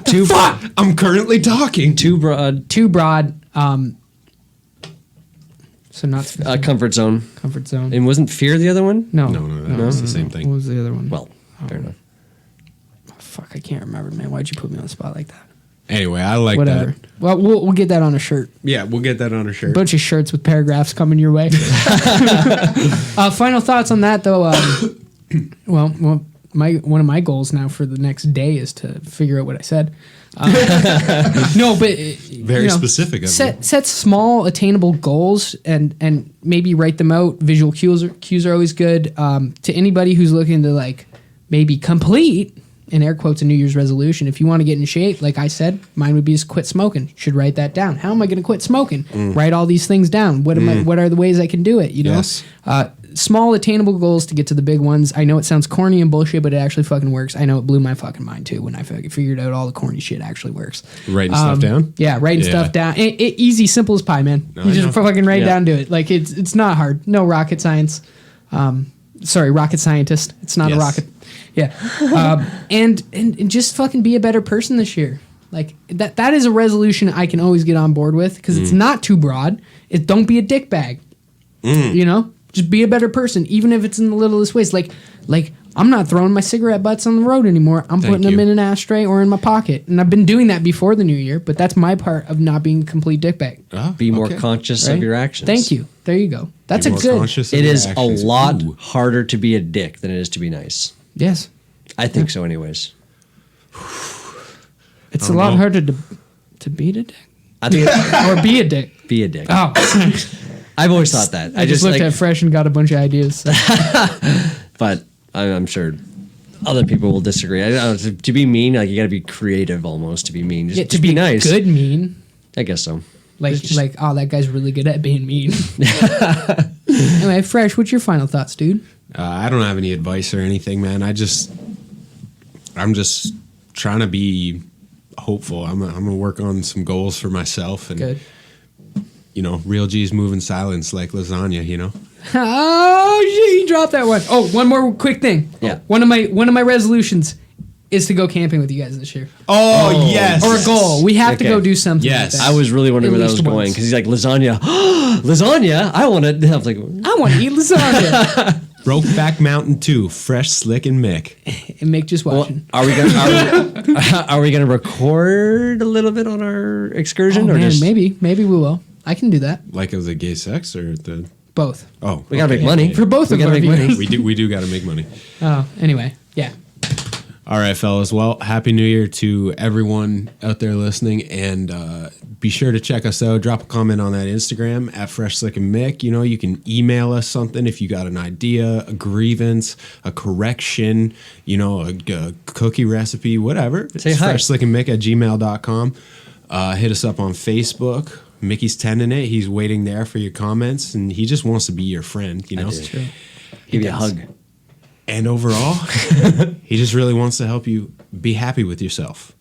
Too I'm currently talking. too broad. Too broad. So not Comfort zone. comfort zone. And wasn't fear the other one? No. No, that was the same What thing. was the other one? Well, fair enough. Fuck, I can't remember, man. Why'd you put me on the spot like that? Anyway, I like Whatever. that. Well, we'll get that on a shirt. Yeah, we'll get that on a shirt. Bunch of shirts with paragraphs coming your way. Final thoughts on that, though. Well, one of my goals now for the next day is to figure out what I said. No, but Very specific of you. set small, attainable goals and maybe write them out. Visual cues are always good. To anybody who's looking to like maybe complete, in air quotes, a New Year's resolution. If you want to get in shape, like I said, mine would be just quit smoking. Should write that down. How am I going to quit smoking? Write all these things down. What are the ways I can do it? You know, Yes. small attainable goals to get to the big ones. I know it sounds corny and bullshit, but it actually fucking works. I know it blew my fucking mind too when I figured out all the corny shit actually works. Writing stuff down? Yeah, writing stuff down. Easy, simple as pie, man. No, You I just know. fucking write Yeah. down, do it. Like it's not hard. No rocket science. Sorry, rocket scientist. It's not a Yes. rocket. Yeah. And just fucking be a better person this year. Like that is a resolution I can always get on board with because it's not too broad. Don't be a dickbag. You know? Just be a better person, even if it's in the littlest ways. Like I'm not throwing my cigarette butts on the road anymore. I'm Thank putting them you. in an ashtray or in my pocket. And I've been doing that before the new year, but that's my part of not being a complete dickbag. Oh, Be more okay. conscious Right? of your actions. Thank you. There you go. That's Be a more good. conscious of It your is a actions. lot Ooh. harder to be a dick than it is to be nice. Yes. I think so, anyways. It's a don't lot know. harder to beat a dick I think or be a dick. be a dick. Oh, I've always thought that. I just looked like, at Fresh and got a bunch of ideas. but I'm sure other people will disagree. I don't know, to be mean, like you got to be creative almost to be mean. Just, Yeah, just be nice. good, mean. I guess so. Like, oh, that guy's really good at being mean. Anyway, Fresh, what's your final thoughts, dude? I don't have any advice or anything, man. I'm just trying to be hopeful. I'm gonna work on some goals for myself, and Good. you know, real G's move in silence like lasagna. You know, Oh shit, you dropped that one. Oh, one more quick thing. Yeah. One of my resolutions is to go camping with you guys this year. oh yes, Or a goal. We have to Okay. go do something. Yes. Like that. I was really wondering At where that was least going once. because he's like lasagna, lasagna. I want to. I was like, I want to eat lasagna. Brokeback Mountain 2, Fresh, Slick, and Mick. And Mick just well, watching. are we gonna record a little bit on our excursion Oh, or man, just maybe we will. I can do that. Like it was a gay sex or the Both. oh we gotta okay. make money For both we of gotta our make money. viewers. We do got to make money. Oh, anyway, yeah. All right, fellas. Well, happy New Year to everyone out there listening, and be sure to check us out. Drop a comment on that Instagram at Fresh Slick and Mick. You know, you can email us something if you got an idea, a grievance, a correction, you know, a cookie recipe, whatever. Say It's hi. freshslickandmick@gmail.com. Hit us up on Facebook. Mickey's tending it. He's waiting there for your comments, and he just wants to be your friend, you know? do. True. Give you a does. hug. And overall, he just really wants to help you be happy with yourself.